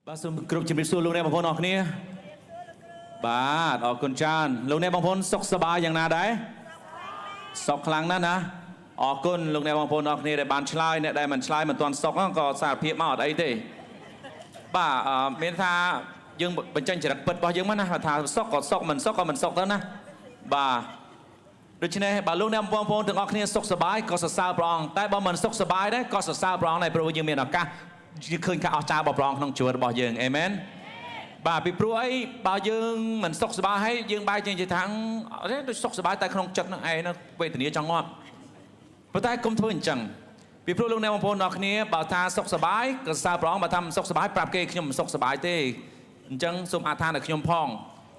បាទសូមគ្រប់ជំរាបសួរលោកអ្នកបងប្អូនអរគ្នាបាទអរគុណច្រើនលោកអ្នកបងប្អូនសុខសប្បាយយ៉ាងណាដែរសុខខ្លាំងណាស់ណាអរគុណលោកអ្នកបងប្អូនអរគ្នាដែលបានឆ្លើយអ្នកដែលមិនឆ្លើយមិនទាន់សុខក៏សារភាពមកអត់អីទេបាទមានថាយើងបញ្ចេញចរិតពិតរបស់យើងមកណាថាសុខក៏សុខមិនសុខក៏មិនសុខទៅណាបាទដូច្នេះបើលោកអ្នកបងប្អូនទាំងអស់គ្នាសុខសប្បាយក៏សរសើរព្រះអង្គតែបើមិនសុខសប្បាយដែរក៏សរសើរព្រះអង្គដែរព្រោះយើងមានឱកាសឃើញការអស្ចារ្យរបស់ព្រះអង្គក្នុងជីវិតរបស់យើងអេមែនបាទពីព្រោះអីបើយើងមិនសុខសប្បាយហើយយើងបែរជានិយាយថាដូចសុខសប្បាយតែក្នុងចិត្តនឹងឯងវេទនាចង់ងាប់ប៉ុន្តែកុំធ្វើអញ្ចឹងពីព្រោះលោកអ្នកបងប្អូនអរគ្នាបើថាសុខសប្បាយក៏សរសើរព្រះអង្គបើថាមិនសុខសប្បាយប្រាប់គេខ្ញុំមិនសុខសប្បាយទេអញ្ចឹងសូមអធិដ្ឋានដល់ខ្ញុំផង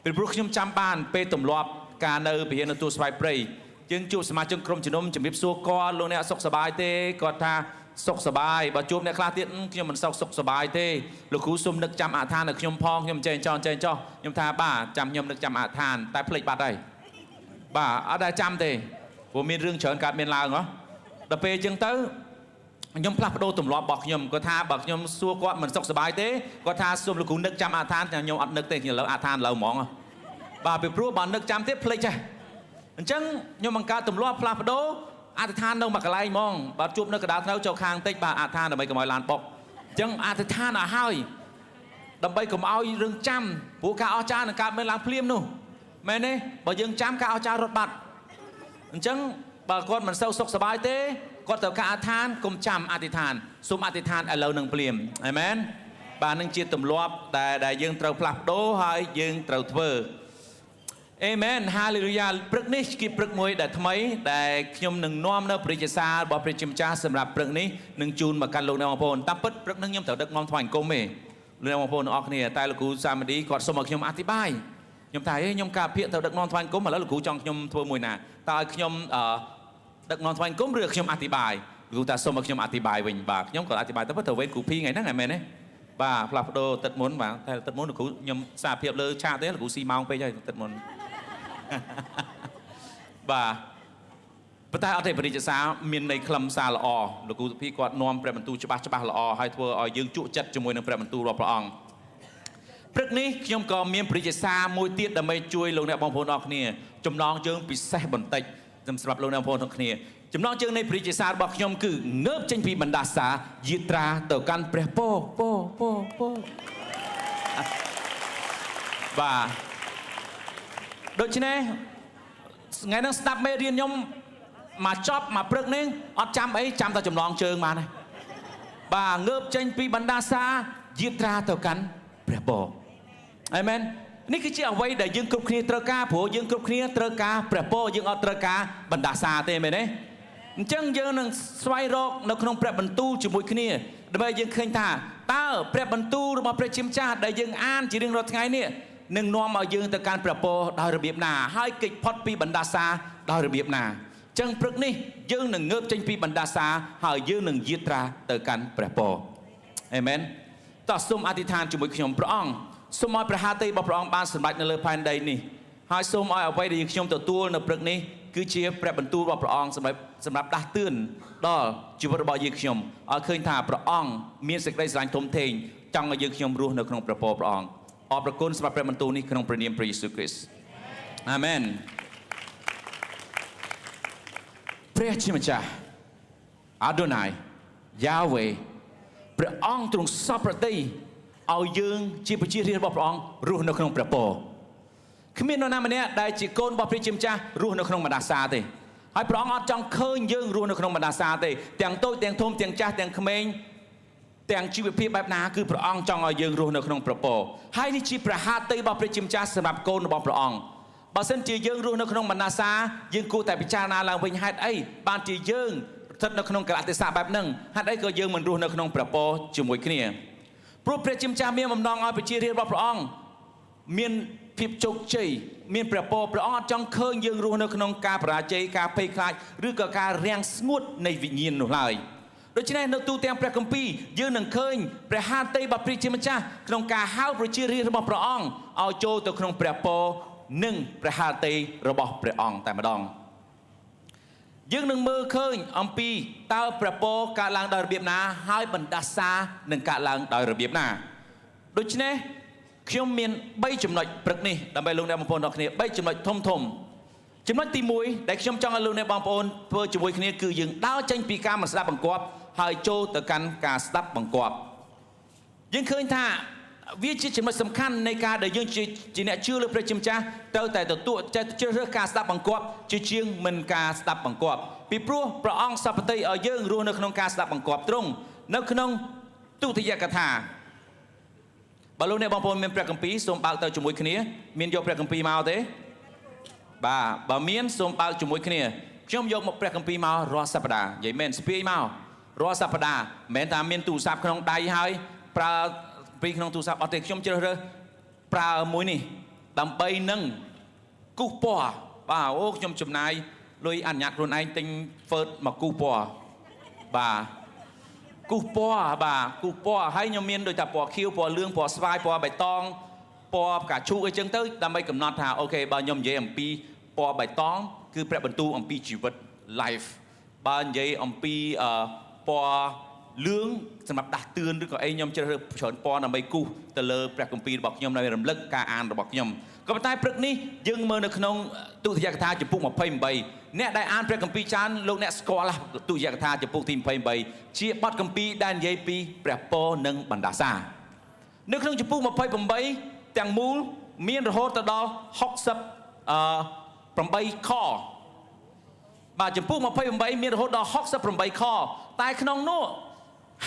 ពីព្រោះខ្ញុំចាំបានពេលទម្លាប់ការនៅពហិនទូស្វ័យព្រៃយើងជួបសមាជិកក្រុមជំនុំជម្រាបសួរគាត់លោកអ្នកសុខសប្បាយទេគាត់ថាសុខសប្បាយបើជួបអ្នកខ្លះទៀតខ្ញុំមិនសុខសប្បាយទេលោកគ្រូសូមនឹកចាំអធិដ្ឋានដល់ខ្ញុំផងខ្ញុំចេះចោះខ្ញុំថាបាទចាំខ្ញុំនឹកចាំអធិដ្ឋានតែភ្លេចបាត់ហើយបាទអត់ដែលចាំទេព្រោះមានរឿងច្រើនកើតមានឡើងហ៎ដល់ពេលអញ្ចឹងទៅខ្ញុំផ្លាស់ប្ដូរទម្លាប់របស់ខ្ញុំគាត់ថាបើខ្ញុំសួរគាត់មិនសុខសប្បាយទេគាត់ថាសូមលោកគ្រូនឹកចាំអធិដ្ឋានខ្ញុំអត់នឹកទេខ្ញុំលើអធិដ្ឋានលើហ្មងបាទពីព្រោះបើនឹកចាំទៀតភ្លេចហ៎អញ្ចឹងខ្ញុំបង្កើតទម្លាប់ផ្លាស់ប្ដូរអធិដ្ឋាននៅមួយកន្លែងហ្មងបើជួបនៅកណ្ដាលថ្នូវចូលខាងតិចបាទអធិដ្ឋានដើម្បីកុំឲ្យឡានបុកអញ្ចឹងអធិដ្ឋានឲ្យហើយដើម្បីកុំឲ្យរឿងចាំព្រោះការអស្ចារ្យនឹងកើតមានឡើងភ្លាមនោះមែនទេបើយើងចាំការអស្ចារ្យរត់បាត់អញ្ចឹងបើគាត់មិនសូវសុខសប្បាយទេគាត់ត្រូវការអធិដ្ឋានកុំចាំអធិដ្ឋានសូមអធិដ្ឋានឥឡូវនឹងភ្លាមអាមែនបាទនឹងជាទម្លាប់ដែលយើងត្រូវផ្លាស់ប្ដូរហើយយើងត្រូវធ្វើអេមែនហាឡេលូយ៉ាព្រឹកនេះគឺព្រឹកមួយដែលថ្មីដែលខ្ញុំនឹងនាំនៅព្រះជាសាររបស់ព្រះជាម្ចាស់សម្រាប់ព្រឹកនេះនឹងជូនមកកាន់លោកអ្នកបងប្អូនតាមពិតព្រឹកនេះខ្ញុំត្រូវដឹកនាំថ្វាយអង្គមទេលោកអ្នកបងប្អូនទាំងអស់គ្នាតែលោកគ្រូសាមឌីគាត់សុំឲ្យខ្ញុំអធិប្បាយខ្ញុំថាខ្ញុំការភាកត្រូវដឹកនាំថ្វាយអង្គមឥឡូវលោកគ្រូចង់ខ្ញុំធ្វើមួយណាតើឲ្យខ្ញុំដឹកនាំថ្វាយអង្គមឬខ្ញុំអធិប្បាយលោកគ្រូថាសុំឲ្យខ្ញុំអធិប្បាយវិញបាទខ្ញុំក៏អធិប្បាយទៅទៅវេនគ្រូភីថ្ងៃហ្នឹងមែនទេបាទផ្លាស់ប្ដូរទឹកមុនបាទតែទឹកមុនលោកគ្រូខ្ញុំសារភាពលើឆាតទេលោកគ្រូស៊ីម៉ោងពេកហើយទឹកមុនបាទប៉ុន្តែអត់ទេព្រះរាជសារមានន័យខ្លឹមសារល្អលោកគ្រូសុភីគាត់នាំព្រះបន្ទូលច្បាស់ល្អហើយធ្វើឲ្យយើងជក់ចិត្តជាមួយនឹងព្រះបន្ទូលរបស់ព្រះអង្គព្រឹកនេះខ្ញុំក៏មានព្រះរាជសារមួយទៀតដើម្បីជួយលោកអ្នកបងប្អូនអរគ្នាចំណងជើងពិសេសបន្តិចសម្រាប់លោកអ្នកបងប្អូនទាំងគ្នាចំណងជើងនៃព្រះរាជសាររបស់ខ្ញុំគឺងើបចេញពីបណ្ដាសាយាត្រាទៅកាន់ព្រះពរបាទដូច្នេះថ្ងៃហ្នឹងស្ដាប់មេរៀនខ្ញុំមកចប់មកព្រឹកនេះអត់ចាំអីចាំតែចំណងជើងបានហើយបាទងើបចេញពីបណ្ដាសាយាត្រាទៅកាន់ព្រះពរអេមែននេះគឺជាអ្វីដែលយើងគ្រប់គ្នាត្រូវការព្រោះយើងគ្រប់គ្នាត្រូវការព្រះពរយើងអត់ត្រូវការបណ្ដាសាទេមែនទេអញ្ចឹងយើងនឹងស្វែងរកនៅក្នុងព្រះបន្ទូលជាមួយគ្នាដើម្បីយើងឃើញថាតើព្រះបន្ទូលរបស់ព្រះជាម្ចាស់ដែលយើងអានជារៀងរាល់ថ្ងៃនេះនឹងនាំឲ្យយើងទៅកាន់ព្រះពរដោយរបៀបណាហើយគេចផុតពីបណ្ដាសាដោយរបៀបណាអញ្ចឹងព្រឹកនេះយើងនឹងងើបចេញពីបណ្ដាសាហើយយើងនឹងយាត្រាទៅកាន់ព្រះពរអេមែនតោះសូមអធិដ្ឋានជាមួយខ្ញុំព្រះអង្គសូមឲ្យព្រះハរតីរបស់ព្រះអង្គបានសម្រេចនៅលើផែនដីនេះហើយសូមឲ្យអ្វីដែលខ្ញុំទទួលនៅព្រឹកនេះគឺជាព្រះបន្ទូលរបស់ព្រះអង្គសម្រាប់ដាស់តឿនដល់ជីវិតរបស់យើងខ្ញុំឲ្យឃើញថាព្រះអង្គមានសេចក្តីស្រឡាញ់ធំធេងចង់ឲ្យយើងខ្ញុំរស់នៅក្នុងព្រះពរព្រះអង្គអរព្រគុណសម្រាប់ព្រះបន្ទូលនេះក្នុងព្រះនាមព្រះយេស៊ូវគ្រីស្ទអាមែនព្រះជាម្ចាស់អាដូណៃយ៉ាវេព្រះអង្គទ្រង់សពប្រតិឲ្យយើងជាប្រជារាស្ត្ររបស់ព្រះអង្គរស់នៅក្នុងព្រះពរគ្មាននរណាម្នាក់ដែលជាកូនរបស់ព្រះជាម្ចាស់រស់នៅក្នុងបណ្ដាសាទេហើយព្រះអង្គអត់ចង់ឃើញយើងរស់នៅក្នុងបណ្ដាសាទេទាំងតូចទាំងធំទាំងចាស់ទាំងក្មេងទាំងជីវភាពបែបណាគឺព្រះអង្គចង់ឲ្យយើងរស់នៅក្នុងព្រះពរហើយនេះជាព្រះハរតីរបស់ព្រះជាម្ចាស់សម្រាប់កូនរបស់ព្រះអង្គបើសិនជាយើងរស់នៅក្នុងបណ្ដាសាយើងគួរតែពិចារណាឡើងវិញហេតុអីបានជាយើងស្ថិតនៅក្នុងកលៈទេសៈបែបហ្នឹងហេតុអីក៏យើងមិនរស់នៅក្នុងព្រះពរជាមួយគ្នាព្រោះព្រះជាម្ចាស់មានបំណងឲ្យប្រជារាស្ត្ររបស់ព្រះអង្គមានភាពជោគជ័យមានព្រះពរព្រះអង្គអត់ចង់ឃើញយើងរស់នៅក្នុងការបរាជ័យការភ័យខ្លាចឬក៏ការរាំងស្ងួតនៃវិញ្ញាណនោះឡើយដូច្នេះនៅទូទាំងព្រះគម្ពីរយើងនឹងឃើញព្រះハរតីរបស់ព្រះជាម្ចាស់ក្នុងការហៅប្រជារាស្ត្ររបស់ព្រះអង្គឲ្យចូលទៅក្នុងព្រះពរនិងព្រះハរតីរបស់ព្រះអង្គតែម្ដងយើងនឹងមើលឃើញអំពីតើព្រះពរកើតឡើងដោយរបៀបណាហើយបណ្ដាសានឹងកើតឡើងដោយរបៀបណា ដូច្នេះខ្ញុំមាន3ចំណុចព្រឹកនេះដើម្បីលោកអ្នកបងប្អូនទាំងគ្នា3ចំណុចធំចំណុចទី1ដែលខ្ញុំចង់ឲ្យលោកអ្នកបងប្អូនធ្វើជាមួយគ្នាគឺយើងដើរចេញពីការមិនស្ដាប់បង្គាប់ហើយចូលទៅកាន់ការស្ដាប់បង្គាប់យើងឃើញថាវាជាចំណុចសំខាន់នៃការដែលយើងជាអ្នកជឿលើព្រះជាម្ចាស់ត្រូវតែទទួលជ្រើសរើសការស្ដាប់បង្គាប់ជាជាងមិនការស្ដាប់បង្គាប់ពីព្រោះព្រះអង្គសព្វតីឲ្យយើងរស់នៅក្នុងការស្ដាប់បង្គាប់ទ្រង់នៅក្នុងទុតិយកថាបើលោកអ្នកបងប្អូនមានព្រះគម្ពីរសូមបើកទៅជាមួយគ្នាមានយកព្រះគម្ពីរមកទេបាទបើមានសូមបើកជាមួយគ្នាខ្ញុំយកមកព្រះគម្ពីរមករាល់សប្តាហ៍និយាយមែនស្ពាយមករាល់សប្តាហ៍មិនមែនថាមានទូរស័ព្ទក្នុងដៃហើយប្រើពីក្នុងទូរស័ព្ទអត់ទេខ្ញុំជ្រើសរើសប្រើមួយនេះដើម្បីនឹងគូសពណ៌បាទអូខ្ញុំចំណាយលុយអនុញ្ញាតខ្លួនឯងទិញ Word មកគូសពណ៌បាទគូសពណ៌បាទគូសពណ៌ហើយខ្ញុំមានដូចថាពណ៌ខៀវពណ៌លឿងពណ៌ស្វាយពណ៌បៃតងពណ៌ផ្កាឈូកអីចឹងទៅដើម្បីកំណត់ថាអូខេបើខ្ញុំនិយាយអំពីពណ៌បៃតងគឺព្រះបន្ទូលអំពីជីវិត life បើនិយាយអំពីពណ៌លឿងសម្រាប់ដាស់តឿនឬក៏អីខ្ញុំជ្រើសរើសច្រើនពណ៌ដើម្បីគូសទៅលើព្រះគម្ពីររបស់ខ្ញុំដើម្បីរំលឹកការអានរបស់ខ្ញុំក៏ប៉ុន្តែព្រឹកនេះយើងមើលនៅក្នុងទុតិយកថាចំពុក28អ្នកដែលអានព្រះគម្ពីរច្រើនលោកអ្នកស្គាល់ទុតិយកថាចំពុកទី28ជាបទគម្ពីរដែលនិយាយពីព្រះពរនិងបណ្ដាសានៅក្នុងចំពុក28ទាំងមូលមានរហូតដល់68ខបាទចំពុក28មានរហូតដល់68ខតែក្នុងនោះ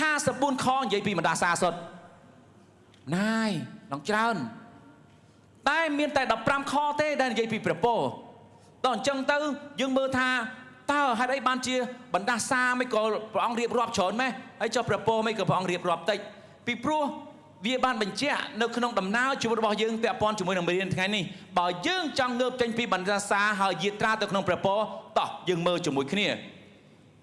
54ខនិយាយពីបណ្ដាសាសុទ្ធណាយដល់ច្រើនតែមានតែ15ខទេដែលនិយាយពីព្រះពរដល់អញ្ចឹងទៅយើងមើលថាតើហេតុអីបានជាបណ្ដាសាមិនក៏ព្រះអង្គរៀបរាប់ច្រើនម៉េះហើយចុះព្រះពរមិនក៏ព្រះអង្គរៀបរាប់តិចពីព្រោះវាបានបញ្ជាក់នៅក្នុងដំណើរជីវិតរបស់យើងពាក់ព័ន្ធជាមួយនឹងមេរៀនថ្ងៃនេះបើយើងចង់ងើបចេញពីបណ្ដាសាហើយយាត្រាទៅក្នុងព្រះពរតោះយើងមើលជាមួយគ្នា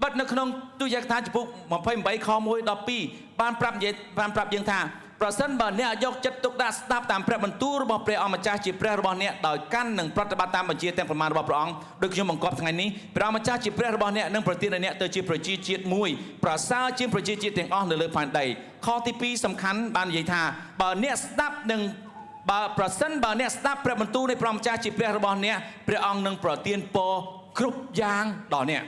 បាត់នៅក្នុងទុតិយកថាចំពុក28ខ1ដល់2បានប្រាប់យើងថាប្រសិនបើអ្នកយកចិត្តទុកដាក់ស្ដាប់តាមព្រះបន្ទូលរបស់ព្រះអម្ចាស់ជាព្រះរបស់អ្នកដោយកាន់និងប្រតិបត្តិតាមបញ្ជាទាំងប្រមាណរបស់ព្រះអង្គដូចខ្ញុំបង្គាប់ថ្ងៃនេះព្រះអម្ចាស់ជាព្រះរបស់អ្នកនឹងប្រទានឲ្យអ្នកទៅជាប្រជាជាតិមួយប្រសើរជាងប្រជាជាតិទាំងអស់នៅលើផែនដីខទី2សំខាន់បាននិយាយថាបើអ្នកស្ដាប់និងបើប្រសិនបើអ្នកស្ដាប់ព្រះបន្ទូលនៃព្រះអម្ចាស់ជាព្រះរបស់អ្នកព្រះអង្គនឹងប្រទានពរគ្រប់យ៉ាងដល់អ្នក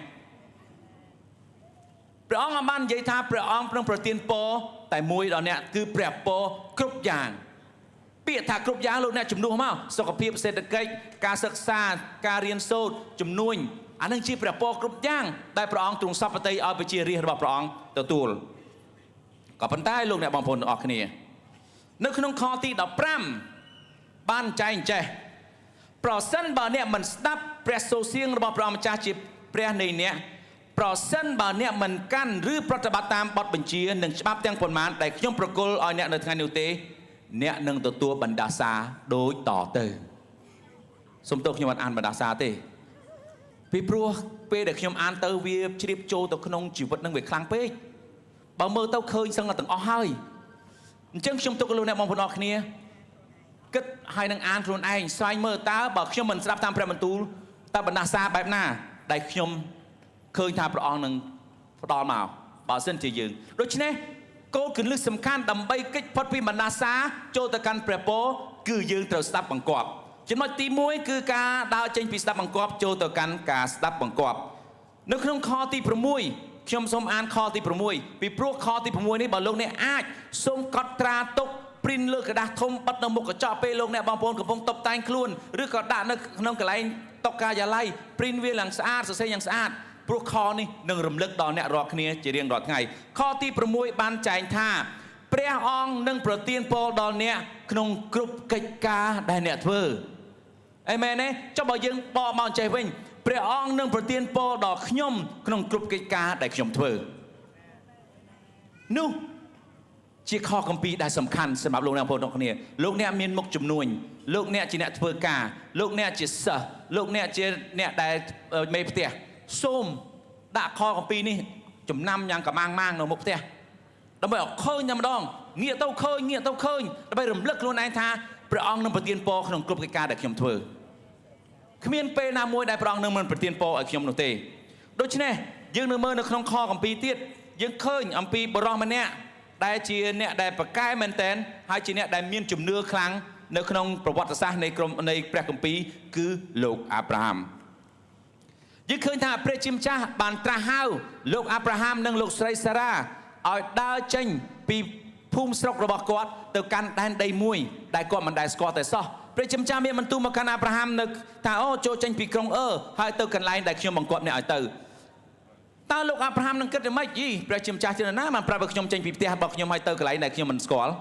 ព្រះអង្គបាននិយាយថាព្រះអង្គនឹងប្រទានពរតែមួយដល់អ្នកគឺព្រះពរគ្រប់យ៉ាងពាក្យថាគ្រប់យ៉ាងលោកអ្នកជំនួសមកសុខភាពសេដ្ឋកិច្ចការសិក្សាការរៀនសូត្រជំនួញអានឹងជាព្រះពរគ្រប់យ៉ាងដែលព្រះអង្គទ្រង់សព្វតីឲ្យប្រជារាស្ត្ររបស់ព្រះអង្គទទួលក៏ប៉ុន្តែលោកអ្នកបងប្អូនទាំងអស់គ្នានៅក្នុងខទី15បានចែងចេះប្រសិនបើអ្នកមិនស្ដាប់ព្រះសូរសៀងរបស់ព្រះម្ចាស់ជាព្រះនៃអ្នកប្រសិនបើអ្នកមិនកាន់ឬប្រតិបត្តិតាមបទបញ្ជានិងច្បាប់ទាំងប៉ុន្មានដែលខ្ញុំប្រគល់ឲ្យអ្នកនៅថ្ងៃនេះទេអ្នកនឹងទទួលបណ្ដាសាដូចតទៅសូមទោសខ្ញុំអត់អានបណ្ដាសាទេពីព្រោះពេលដែលខ្ញុំអានទៅវាជ្រាបចូលទៅក្នុងជីវិតនឹងវាខ្លាំងពេកបើមើលទៅឃើញសឹងទាំងអស់ហើយអញ្ចឹងខ្ញុំទុកលោកអ្នកបងប្អូនអរគ្នាគិតហើយនឹងអានខ្លួនឯងស្វែងមើលតើបើខ្ញុំមិនស្ដាប់តាមព្រះបន្ទូលតើបណ្ដាសាបែបណាដែលខ្ញុំឃើញថាព្រះអង្គនឹងផ្ដល់មកបើសិនជាយើងដូច្នេះគោលគន្លឹះសំខាន់ដើម្បីគេចផុតពីបណ្ដាសាចូលទៅកាន់ព្រះពរគឺយើងត្រូវស្ដាប់បង្គាប់ចំណុចទី1គឺការដើរចេញពីស្ដាប់បង្គាប់ចូលទៅកាន់ការស្ដាប់បង្គាប់នៅក្នុងខទី6ខ្ញុំសូមអានខទី6ពីព្រោះខទី6នេះបើលោកអ្នកអាចសូមកត់ត្រាទុកព្រីនលើក្រដាសធំបិទនៅមុខកញ្ចក់ពេលលោកអ្នកបងប្អូនកំពុងតុបតែងខ្លួនឬក៏ដាក់នៅក្នុងកន្លែងតុកាយាល័យព្រីនវាឡើងស្អាតសរសេរយ៉ាងស្អាតព្រោះខនេះនឹងរំលឹកដល់អ្នករាល់គ្នាជារៀងរាល់ថ្ងៃខទី6បានចែងថាព្រះអង្គនឹងប្រទានពរដល់អ្នកក្នុងគ្រប់កិច្ចការដែលអ្នកធ្វើអេមែនទេចុះបើយើងបកមកចេះវិញព្រះអង្គនឹងប្រទានពរដល់ខ្ញុំក្នុងគ្រប់កិច្ចការដែលខ្ញុំធ្វើនោះជាខគម្ពីរដែលសំខាន់សម្រាប់លោកអ្នកបងប្អូនទាំងគ្នាលោកអ្នកមានមុខជំនួញលោកអ្នកជាអ្នកធ្វើការលោកអ្នកជាសិស្សលោកអ្នកជាអ្នកដែលមេផ្ទះសូមដាក់ខគម្ពីរនេះចំណាំយ៉ាងកម្មាំងម៉ាងនៅមុខផ្ទះដើម្បីឲ្យឃើញតែម្ដងងាកទៅឃើញដើម្បីរំលឹកខ្លួនឯងថាព្រះអង្គនឹងប្រទានពរក្នុងគ្រប់កិច្ចការដែលខ្ញុំធ្វើគ្មានពេលណាមួយដែលព្រះអង្គនឹងមិនប្រទានពរឲ្យខ្ញុំនោះទេដូច្នេះយើងនឹងមើលនៅក្នុងខគម្ពីរទៀតយើងឃើញអំពីបុរសម្នាក់ ដែលជាអ្នកដែលប្រកែមែនតែនហើយជាអ្នកដែលមានជំនឿខ្លាំងនៅក្នុងប្រវត្តិសាស្ត្រនៃព្រះគម្ពីរគឺលោកអាប់រ៉ាហាំយើងឃើញថាព្រះជាម្ចាស់បានត្រាស់ហៅលោកអាប់រ៉ាហាំនិងលោកស្រីសារ៉ាឲ្យដើរចេញពីភូមិស្រុករបស់គាត់ទៅកាន់ដែនដីមួយដែលគាត់មិនដែលស្គាល់តែសោះព្រះជាម្ចាស់មានបន្ទូលមកកាន់អាប់រ៉ាហាំនៅថាអូចូលចេញពីក្រុងហើយទៅកន្លែងដែលខ្ញុំបង្គាប់អ្នកឲ្យទៅតើលោកអាប់រ៉ាហាំនឹងគិតយ៉ាងម៉េចយីព្រះជាម្ចាស់ជាណាបានប្រាប់ឲ្យខ្ញុំចេញពីផ្ទះរបស់ខ្ញុំឲ្យទៅកន្លែងដែលខ្ញុំមិនស្គាល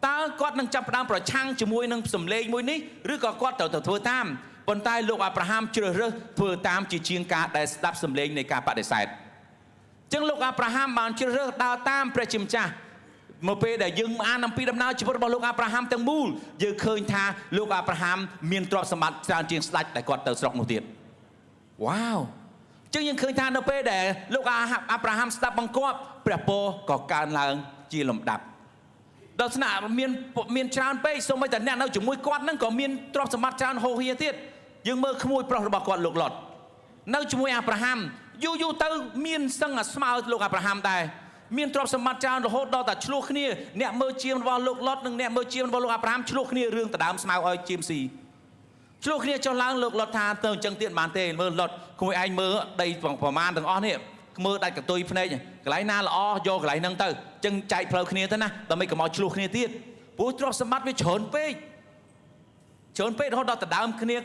់តើគាត់នឹងចាប់ផ្ដើមប្រឆាំងជាមួយនឹងសម្លេងមួយនេះឬក៏គាត់ត្រូវធ្វើតាមប៉ុន្តែលោកអាប់រ៉ាហាំជ្រើសរើសធ្វើតាមជាជាងការដែលស្ដាប់សម្លេងនៃការបដិសេធចឹងលោកអាប់រ៉ាហាំបានជ្រើសរើសដើរតាមព្រះជាម្ចាស់មកពេលដែលយើងអានអំពីដំណើរជីវិតរបស់លោកអាប់រ៉ាហាំទាំងមូលយើងឃើញថាលោកអាប់រ៉ាហាំមានទ្រព្យសម្បត្តិច្រើនជាងស្ដេចដែលគាត់ទៅស្រុកនោះទៀតវ៉ាវចឹងយើងឃើញថានៅពេលដែលលោកអាប់រ៉ាហាំស្ដាប់បង្គាប់ព្រះពរក៏កើនឡើងជាលំដាប់ដល់ស្នាក់មានច្រើនពេកសូម្បីតែអ្នកនៅជាមួយគាត់នឹងក៏មានទ្រព្យសម្បត្តិច្រើនហូរហៀទៀតយើងមើលក្មួយប្រុសរបស់គាត់លោកឡុតនៅជាមួយអាប់រ៉ាហាំយូរទៅមានសឹងស្មើលោកអាប់រ៉ាហាំដែរមានទ្រព្យសម្បត្តិច្រើនរហូតដល់តែឆ្លោះគ្នាអ្នកមើលជាមរបស់លោកឡុតនិងអ្នកមើលជាមរបស់លោកអាប់រ៉ាហាំឆ្លោះគ្នារឿងដដើមស្មៅឲ្យជាមស៊ីឆ្លោះគ្នាចុះឡើងលោកឡុតថាទៅអញ្ចឹងទៀតបានទេមើលឡុតគួយឯងមើលដីប្រមាណទាំងអស់នេះមើលដាច់កតុយភ្នែកកន្លែងណាល្អយកកន្លែងហ្នឹងទៅអញ្ចឹងចែកផ្លូវគ្នាទៅណាដើម្បីកុំឲ្យឆ្លោះគ្នាទៀតព្រោះទ្រព្យសម្បត្តិវាច្រើនពេករហូតដល់ដដើមគ្ន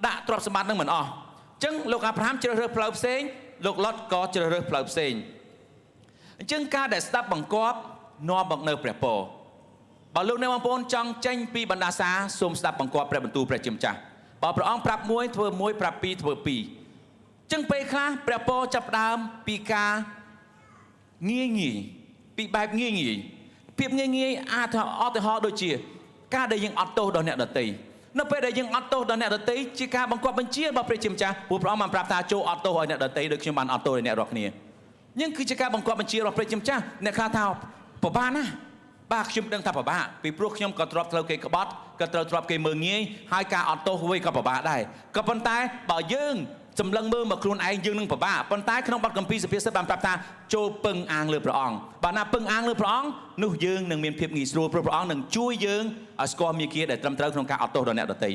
ាដាក់ទ្រព្យសម្បត្តិហ្នឹងមិនអស់អញ្ចឹងលោកអាប់រ៉ាហាំជ្រើសរើសផ្លូវផ្សេងលោកឡុតក៏ជ្រើសរើសផ្លូវផ្សេងអញ្ចឹងការដែលស្ដាប់បង្គាប់នាំមកនៅព្រះពរបើលោកអ្នកបងប្អូនចង់ចេញពីបណ្ដាសាសូមស្ដាប់បង្គាប់ព្រះបន្ទូលព្រះជាម្ចាស់បើព្រះអង្គប្រាប់មួយធ្វើមួយប្រាប់ពីរធ្វើពីរចឹងពេលខ្លះព្រះពរចាប់ដើមពីការងាយពីបែបងាយភាពងាយអាចថាអត់ទៅហោដូចជាការដែលយើងអត់ទោសដល់អ្នកដទៃនៅពេលដែលយើងអត់ទោសដល់អ្នកដទៃជាការបង្គាប់បញ្ជារបស់ព្រះជាម្ចាស់ព្រោះព្រះអង្គបានប្រាប់ថាចូលអត់ទោសឲ្យអ្នកដទៃដូចខ្ញុំបានអត់ទោសឲ្យអ្នករាល់គ្នាnhưng khiជាការបង្គាប់បញ្ជារបស់ព្រះជាម្ចាស់អ្នកខ្លះថាពិបាកណាស់បាទខ្ញុំដឹងថាពិបាកពីព្រោះខ្ញុំក៏ទ្រាំផ្លូវគេក្បត់ក៏ត្រូវទ្រាំគេមើងងាយហើយការអត់ទោសវិញក៏ពិបាកដែរក៏ប៉ុន្តែបើយើងសម្លឹងមើលមកខ្លួនឯងយើងនឹងពិបាកប៉ុន្តែក្នុងបទគម្ពីរសុភាសិតបានប្រាប់ថាចូលពឹងអាងលើព្រះអង្គបើណាពឹងអាងលើព្រះអង្គនោះយើងនឹងមានភាពងាយស្រួលព្រោះព្រះអង្គនឹងជួយយើងឲ្យស្គាល់មាគ៌ាដែលត្រឹមត្រូវក្នុងការអត់ទោសដល់អ្នកដទៃ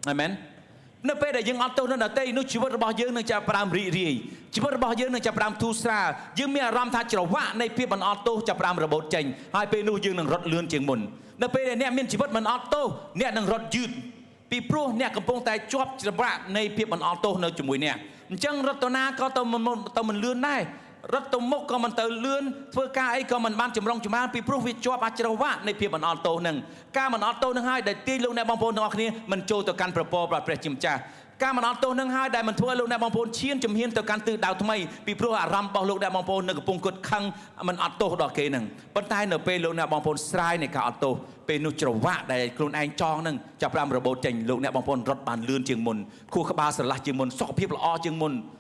អាមែននៅពេលដែលយើងអត់ទោសដល់ដទៃនោះជីវិតរបស់យើងនឹងចាប់ផ្ដើមរីករាយជីវិតរបស់យើងនឹងចាប់ផ្ដើមធូរស្រាលយើងមានអារម្មណ៍ថាច្រវាក់នៃភាពមិនអត់ទោសចាប់ផ្ដើមរបូតចេញហើយពេលនោះយើងនឹងរត់លឿនជាងមុននៅពេលដែលអ្នកមានជីវិតមិនអត់ទោសអ្នកនឹងរត់យឺតពីព្រោះអ្នកកំពុងតែជាប់ច្រវាក់នៃភាពមិនអត់ទោសនៅជាមួយអ្នកអញ្ចឹងរត់ទៅណាក៏ទៅមិនលឿនដែររត់ទៅមុខក៏មិនទៅលឿនធ្វើការអីក៏មិនបានចម្រុងចម្រើនពីព្រោះវាជាប់អាចច្រវាក់នៃភាពមិនអត់ទោសនឹងការមិនអត់ទោសនឹងហើយដែលទាញលោកអ្នកបងប្អូនទាំងអស់គ្នាមិនចូលទៅកាន់ប្រពររបស់ព្រះជាម្ចាស់ការមិនអត់ទោសនឹងហើយដែលមិនធ្វើឲ្យលោកអ្នកបងប្អូនឈានជំហានទៅកាន់ទិសដៅថ្មីពីព្រោះអារម្មណ៍របស់លោកអ្នកបងប្អូននៅកំពុងគិតខឹងមិនអត់ទោសដល់គេនឹងប៉ុន្តែនៅពេលលោកអ្នកបងប្អូនស្រាយនៃការអត់ទោសពេលនោះច្រវាក់ដែលខ្លួនឯងចងនឹងចាប់ផ្ដើមរបូតចេញលោកអ្នកបងប្អូនរត់បានលឿនជាងមុនខួរក្បាលស្រឡះជាងមុនសុខភាពល្អជាងមុន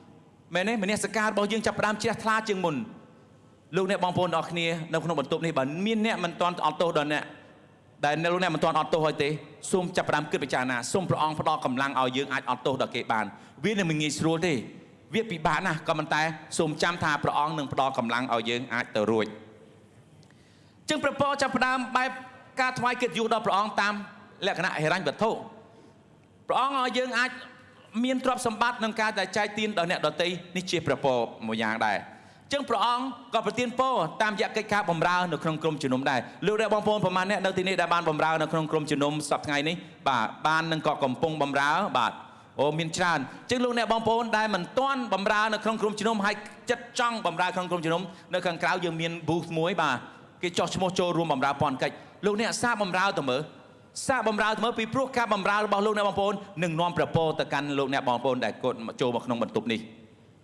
មែនទេមនសិការរបស់យើងចាប់ផ្ដើមជ្រះថ្លាជាងមុនលោកអ្នកបងប្អូនអរគ្នានៅក្នុងបន្ទប់នេះបើមានអ្នកមិនទាន់អត់ទោសដល់អ្នកដែលលោកអ្នកមិនទាន់អត់ទោសហើយទេសូមចាប់ផ្ដើមគិតពិចារណាសូមព្រះអង្គផ្ដល់កម្លាំងឲ្យយើងអាចអត់ទោសដល់គេបានវានឹងមិនងាយស្រួលទេវាពិបាកណាស់ក៏ប៉ុន្តែសូមចាំថាព្រះអង្គនឹងផ្ដល់កម្លាំងឲ្យយើងអាចទៅរួចចឹងព្រះពរចាប់ផ្ដើមបែបការថ្វាយកិត្តិយសដល់ព្រះអង្គតាមលក្ខណៈហិរញ្ញវត្ថុព្រះអង្គឲ្យយើងអាចមានទ្រព្យសម្បត្តិនឹងការដែលចែកទានដល់អ្នកដទៃនេះជាព្រះពរមួយយ៉ាងដែរចឹងព្រះអង្គក៏ប្រទានពរតាមរយៈកិច្ចការបម្រើនៅក្នុងក្រុមជំនុំដែរលោកអ្នកបងប្អូនប្រមាណអ្នកនៅទីនេះដែលបានបម្រើនៅក្នុងក្រុមជំនុំសប្តាហ៍ថ្ងៃនេះបាទបាននឹងក៏កំពុងបម្រើបាទអូមានច្រើនចឹងលោកអ្នកបងប្អូនដែលមិនទាន់បម្រើនៅក្នុងក្រុមជំនុំហើយចិត្តចង់បម្រើក្នុងក្រុមជំនុំនៅខាងក្រៅយើងមាន booth មួយបាទគេចោះឈ្មោះចូលរួមបម្រើព័ន្ធកិច្ចលោកអ្នកសាកបម្រើទៅមើលពីព្រោះការបម្រើរបស់លោកអ្នកបងប្អូននឹងនាំព្រះពរទៅកាន់លោកអ្នកបងប្អូនដែលគាត់ចូលមកក្នុងបន្ទប់នេះ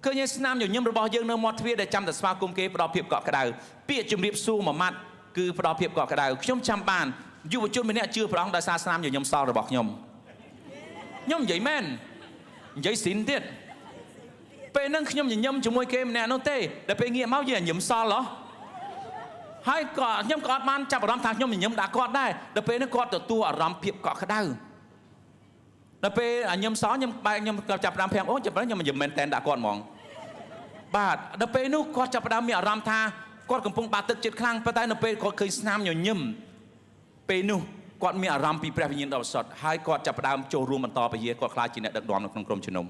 ឃើញស្នាមញញឹមរបស់យើងនៅមាត់ទ្វារដែលចាំតែស្វាគមន៍គេផ្ដល់ភាពកក់ក្ដៅពាក្យជំរាបសួរមួយម៉ាត់គឺផ្ដល់ភាពកក់ក្ដៅខ្ញុំចាំបានយុវជនម្នាក់ជឿព្រះអង្គដោយសារស្នាមញញឹមសល់របស់ខ្ញុំនិយាយមែននិយាយស៊ីនទៀតពេលហ្នឹងខ្ញុំញញឹមជាមួយគេម្នាក់នោះទេដល់ពេលងាកមកយើងញញឹមសល់ហ៎ហើយក៏ខ្ញុំក៏អត់បានចាប់អារម្មណ៍ថាខ្ញុំញញឹមដាក់គាត់ដែរដល់ពេលហ្នឹងគាត់ទទួលអារម្មណ៍ភាពកក់ក្ដៅដល់ពេលញញឹមសល់ខ្ញុំចាប់ផ្ដើមប្រាំអូចាប់ផ្ដើមខ្ញុំញញឹមមែនតែនដាក់គាត់ហ្មងបាទដល់ពេលនោះគាត់ចាប់ផ្ដើមមានអារម្មណ៍ថា គាត់កំពុងបាក់ទឹកចិត្តខ្លាំងប៉ុន្តែនៅពេលគាត់ឃើញស្នាមញញឹមពេលនោះគាត់មានអារម្មណ៍ពីព្រះវិញ្ញាណដ៏បរិសុទ្ធហើយគាត់ចាប់ផ្ដើមចូលរួមបន្តពជាគាត់ខ្លាចជាអ្នកដឹកនាំនៅក្នុងក្រុមជំនុំ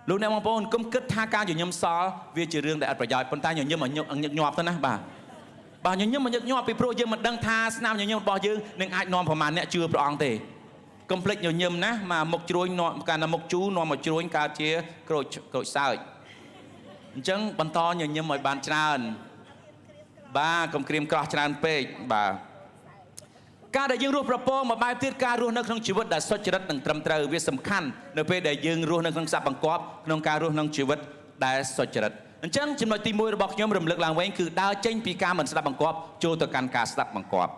លោកអ្នកបងប្អូនកុំគិតថាការញញឹមសល់វាជារឿងដែលអត់ប្រយោជន៍ប៉ុន្តែញញឹមឲ្យញឹកញាប់ទៅណាបាទញញឹមឲ្យញឹកញាប់ពីព្រោះយើងមិនដឹងថាស្នាមញញឹមរបស់យើងនឹងអាចនាំប្រមាណអ្នកជឿព្រះអង្គទេកុំភ្លេចញញឹមណាមកមុខជ្រួញនាំកាលណាមុខជូរនាំមកជ្រួញកើតជាក្រូចសើចអញ្ចឹងបន្តញញឹមឲ្យបានច្រើនបាទកុំក្រៀមក្រោះច្រើនពេកបាទការដែលយើងរស់ប្រពងមួយបែបទៀតការរស់នៅក្នុងជីវិតដែលសុចរិតនិងត្រឹមត្រូវវាសំខាន់នៅពេលដែលយើងរស់នៅក្នុងស័ព្ទបង្គាប់ក្នុងការរស់ក្នុងជីវិតដែលសុចរិតអញ្ចឹងចំណុចទី1របស់ខ្ញុំរំលឹកឡើងវិញគឺដើរចេញពីការមិនស្ដាប់បង្គាប់ចូលទៅកាន់ការស្ដាប់បង្គាប់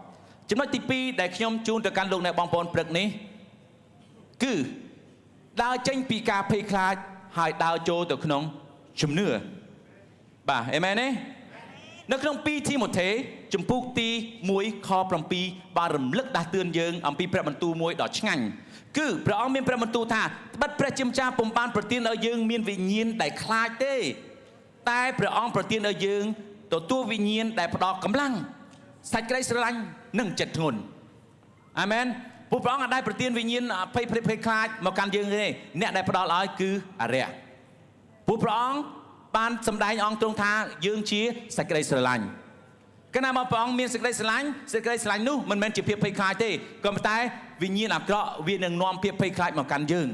ចំណុចទី2ដែលខ្ញុំជូនទៅកាន់លោកអ្នកបងប្អូនព្រឹកនេះគឺដើរចេញពីការភ័យខ្លាចហើយដើរចូលទៅក្នុងជំនឿបាទអេមែនទេនៅក្នុង2ទីម៉ូថេជំពូកទី1ខ7បានរំលឹកដាស់តឿនយើងអំពីព្រះបន្ទូលមួយដ៏ឆ្ងាញ់គឺព្រះអង្គមានព្រះបន្ទូលថាត្បិតព្រះជាម្ចាស់ពុំបានប្រទានឲ្យយើងមានវិញ្ញាណដែលខ្លាចទេតែព្រះអង្គប្រទានឲ្យយើងទទួលវិញ្ញាណដែលផ្ដល់កម្លាំងសេចក្តីស្រឡាញ់និងចិត្តធ្ងន់អាមែនពួកព្រះអង្គអាចប្រទានវិញ្ញាណភ័យខ្លាចមកកាន់យើងទេអ្នកដែលផ្ដល់ឲ្យគឺអរិយពួកព្រះអង្គបានសម្ដែងអង្គទ្រង់ថាយើងជាសេចក្តីស្រឡាញ់កាលណាមកព្រះអង្គមានសេចក្តីស្រឡាញ់នោះមិនមែនជាភាពភ័យខ្លាចទេក៏ប៉ុន្តែវិញ្ញាណអាក្រក់វានឹងនាំភាពភ័យខ្លាចមកកាន់យើង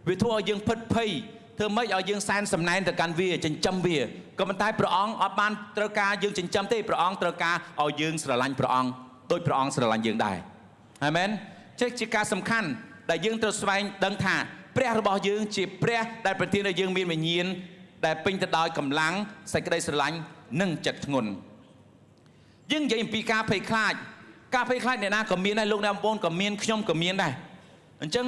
វាធ្វើឲ្យយើងភិតភ័យធ្វើម៉េចឲ្យយើងសែនសំណែនទៅកាន់វាចិញ្ចឹមវាក៏ប៉ុន្តែព្រះអង្គអត់បានត្រូវការយើងចិញ្ចឹមទេព្រះអង្គត្រូវការឲ្យយើងស្រឡាញ់ព្រះអង្គដោយព្រះអង្គស្រឡាញ់យើងដែរអាមែនចេះជាការសំខាន់ដែលយើងត្រូវស្វែងដឹងថាព្រះរបស់យើងជាព្រះដែលប្រទានឲ្យយើងមានវិញ្ញាណដែលពេញទៅដោយកម្លាំងសេចក្តីស្រឡាញ់និងចិត្តធ្ងន់យើងនិយាយអំពីការភ័យខ្លាចអ្នកណាក៏មានដែរលោកអ្នកបងប្អូនក៏មានខ្ញុំក៏មានដែរអញ្ចឹង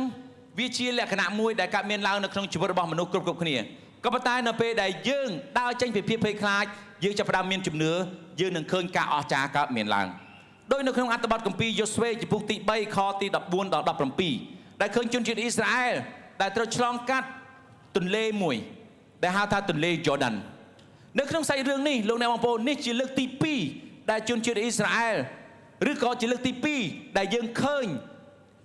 វាជាលក្ខណៈមួយដែលកើតមានឡើងនៅក្នុងជីវិតរបស់មនុស្សគ្រប់គ្នាក៏ប៉ុន្តែនៅពេលដែលយើងដើរចេញពីភាពភ័យខ្លាចយើងចាប់ផ្ដើមមានជំនឿយើងនឹងឃើញការអស្ចារ្យកើតមានឡើងដោយនៅក្នុងអត្ថបទគម្ពីរយ៉ូស្វេជំពូកទី3ខទី14ដល់17ដែលឃើញជនជាតិអ៊ីស្រាអែលដែលត្រូវឆ្លងកាត់ទន្លេមួយដែលហៅថាទន្លេយ៉ូដាននៅក្នុងសាច់រឿងនេះលោកអ្នកបងប្អូននេះជាលើកទី2ដែលជនជាតិអ៊ីស្រាអែលឬក៏ជាលើកទី2ដែលយើងឃើញ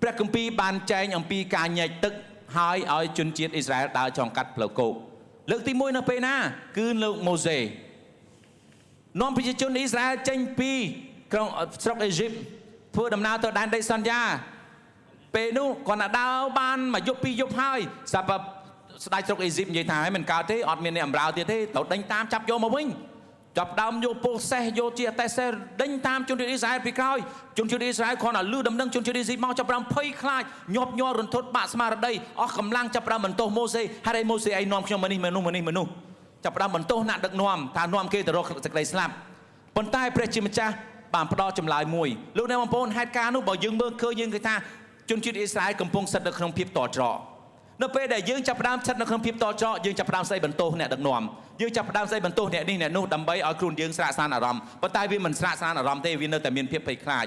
ព្រះគម្ពីរបានចែងអំពីការញែកទឹកហើយឲ្យជនជាតិអ៊ីស្រាអែលដើរឆ្លងកាត់ផ្លូវគោកលើកទី1នៅពេលណាគឺលោកម៉ូសេនាំប្រជាជនអ៊ីស្រាអែលចេញពីក្រុងស្រុកអេស៊ីបធ្វើដំណើរទៅដែនដីសន្យាពេលនោះគាត់ណាដើរបានមួយយប់ពីរយប់ហើយស្រាប់ស្ដេចស្រុកអេស៊ីបនិយាយថាមិនកើតទេអត់មានអ្នកបម្រើទៀតទេត្រូវដេញតាមចាប់យកមកវិញចាប់ដើមយកពលសេះយកជាអតេសេដេញតាមជនជាតិអ៊ីស្រាអែលពីក្រោយជនជាតិអ៊ីស្រាអែលគាត់ណាលឺដំណឹងជនជាតិអេស៊ីបមកចាប់ដើមភ័យខ្លាចញាប់ញ័ររន្ធត់បាក់ស្មារតីអស់កម្លាំងចាប់ដើមបន្ទោសម៉ូសេហើយម៉ូសេឯងនាំខ្ញុំមកនេះមនុស្សចាប់ដើមបន្ទោសអ្នកដឹកនាំថានាំគេទៅរកសេចក្តីស្លាប់ប៉ុន្តែព្រះជាម្ចាស់បានផ្ដល់ចម្លើយមួយលោកអ្នកបងប្អូនហេតុការណ៍នោះបើយើងមើលឃើញយើងឃើញថាជនជាតិអ៊ីស្រាអែលកំពុងស្ថិតនៅក្នុងភាពតច្រកនៅពេលដែលយើងចាប់ផ្ដើមស្ថិតនៅក្នុងភាពតច្រកយើងចាប់ផ្ដើមស្ដីបន្ទោសអ្នកដឹកនាំយើងចាប់ផ្ដើមស្ដីបន្ទោសអ្នកនេះអ្នកនោះដើម្បីឲ្យខ្លួនយើងស្រាកស្រានអារម្មណ៍ប៉ុន្តែវាមិនស្រាកស្រានអារម្មណ៍ទេវានៅតែមានភាពភ័យខ្លាច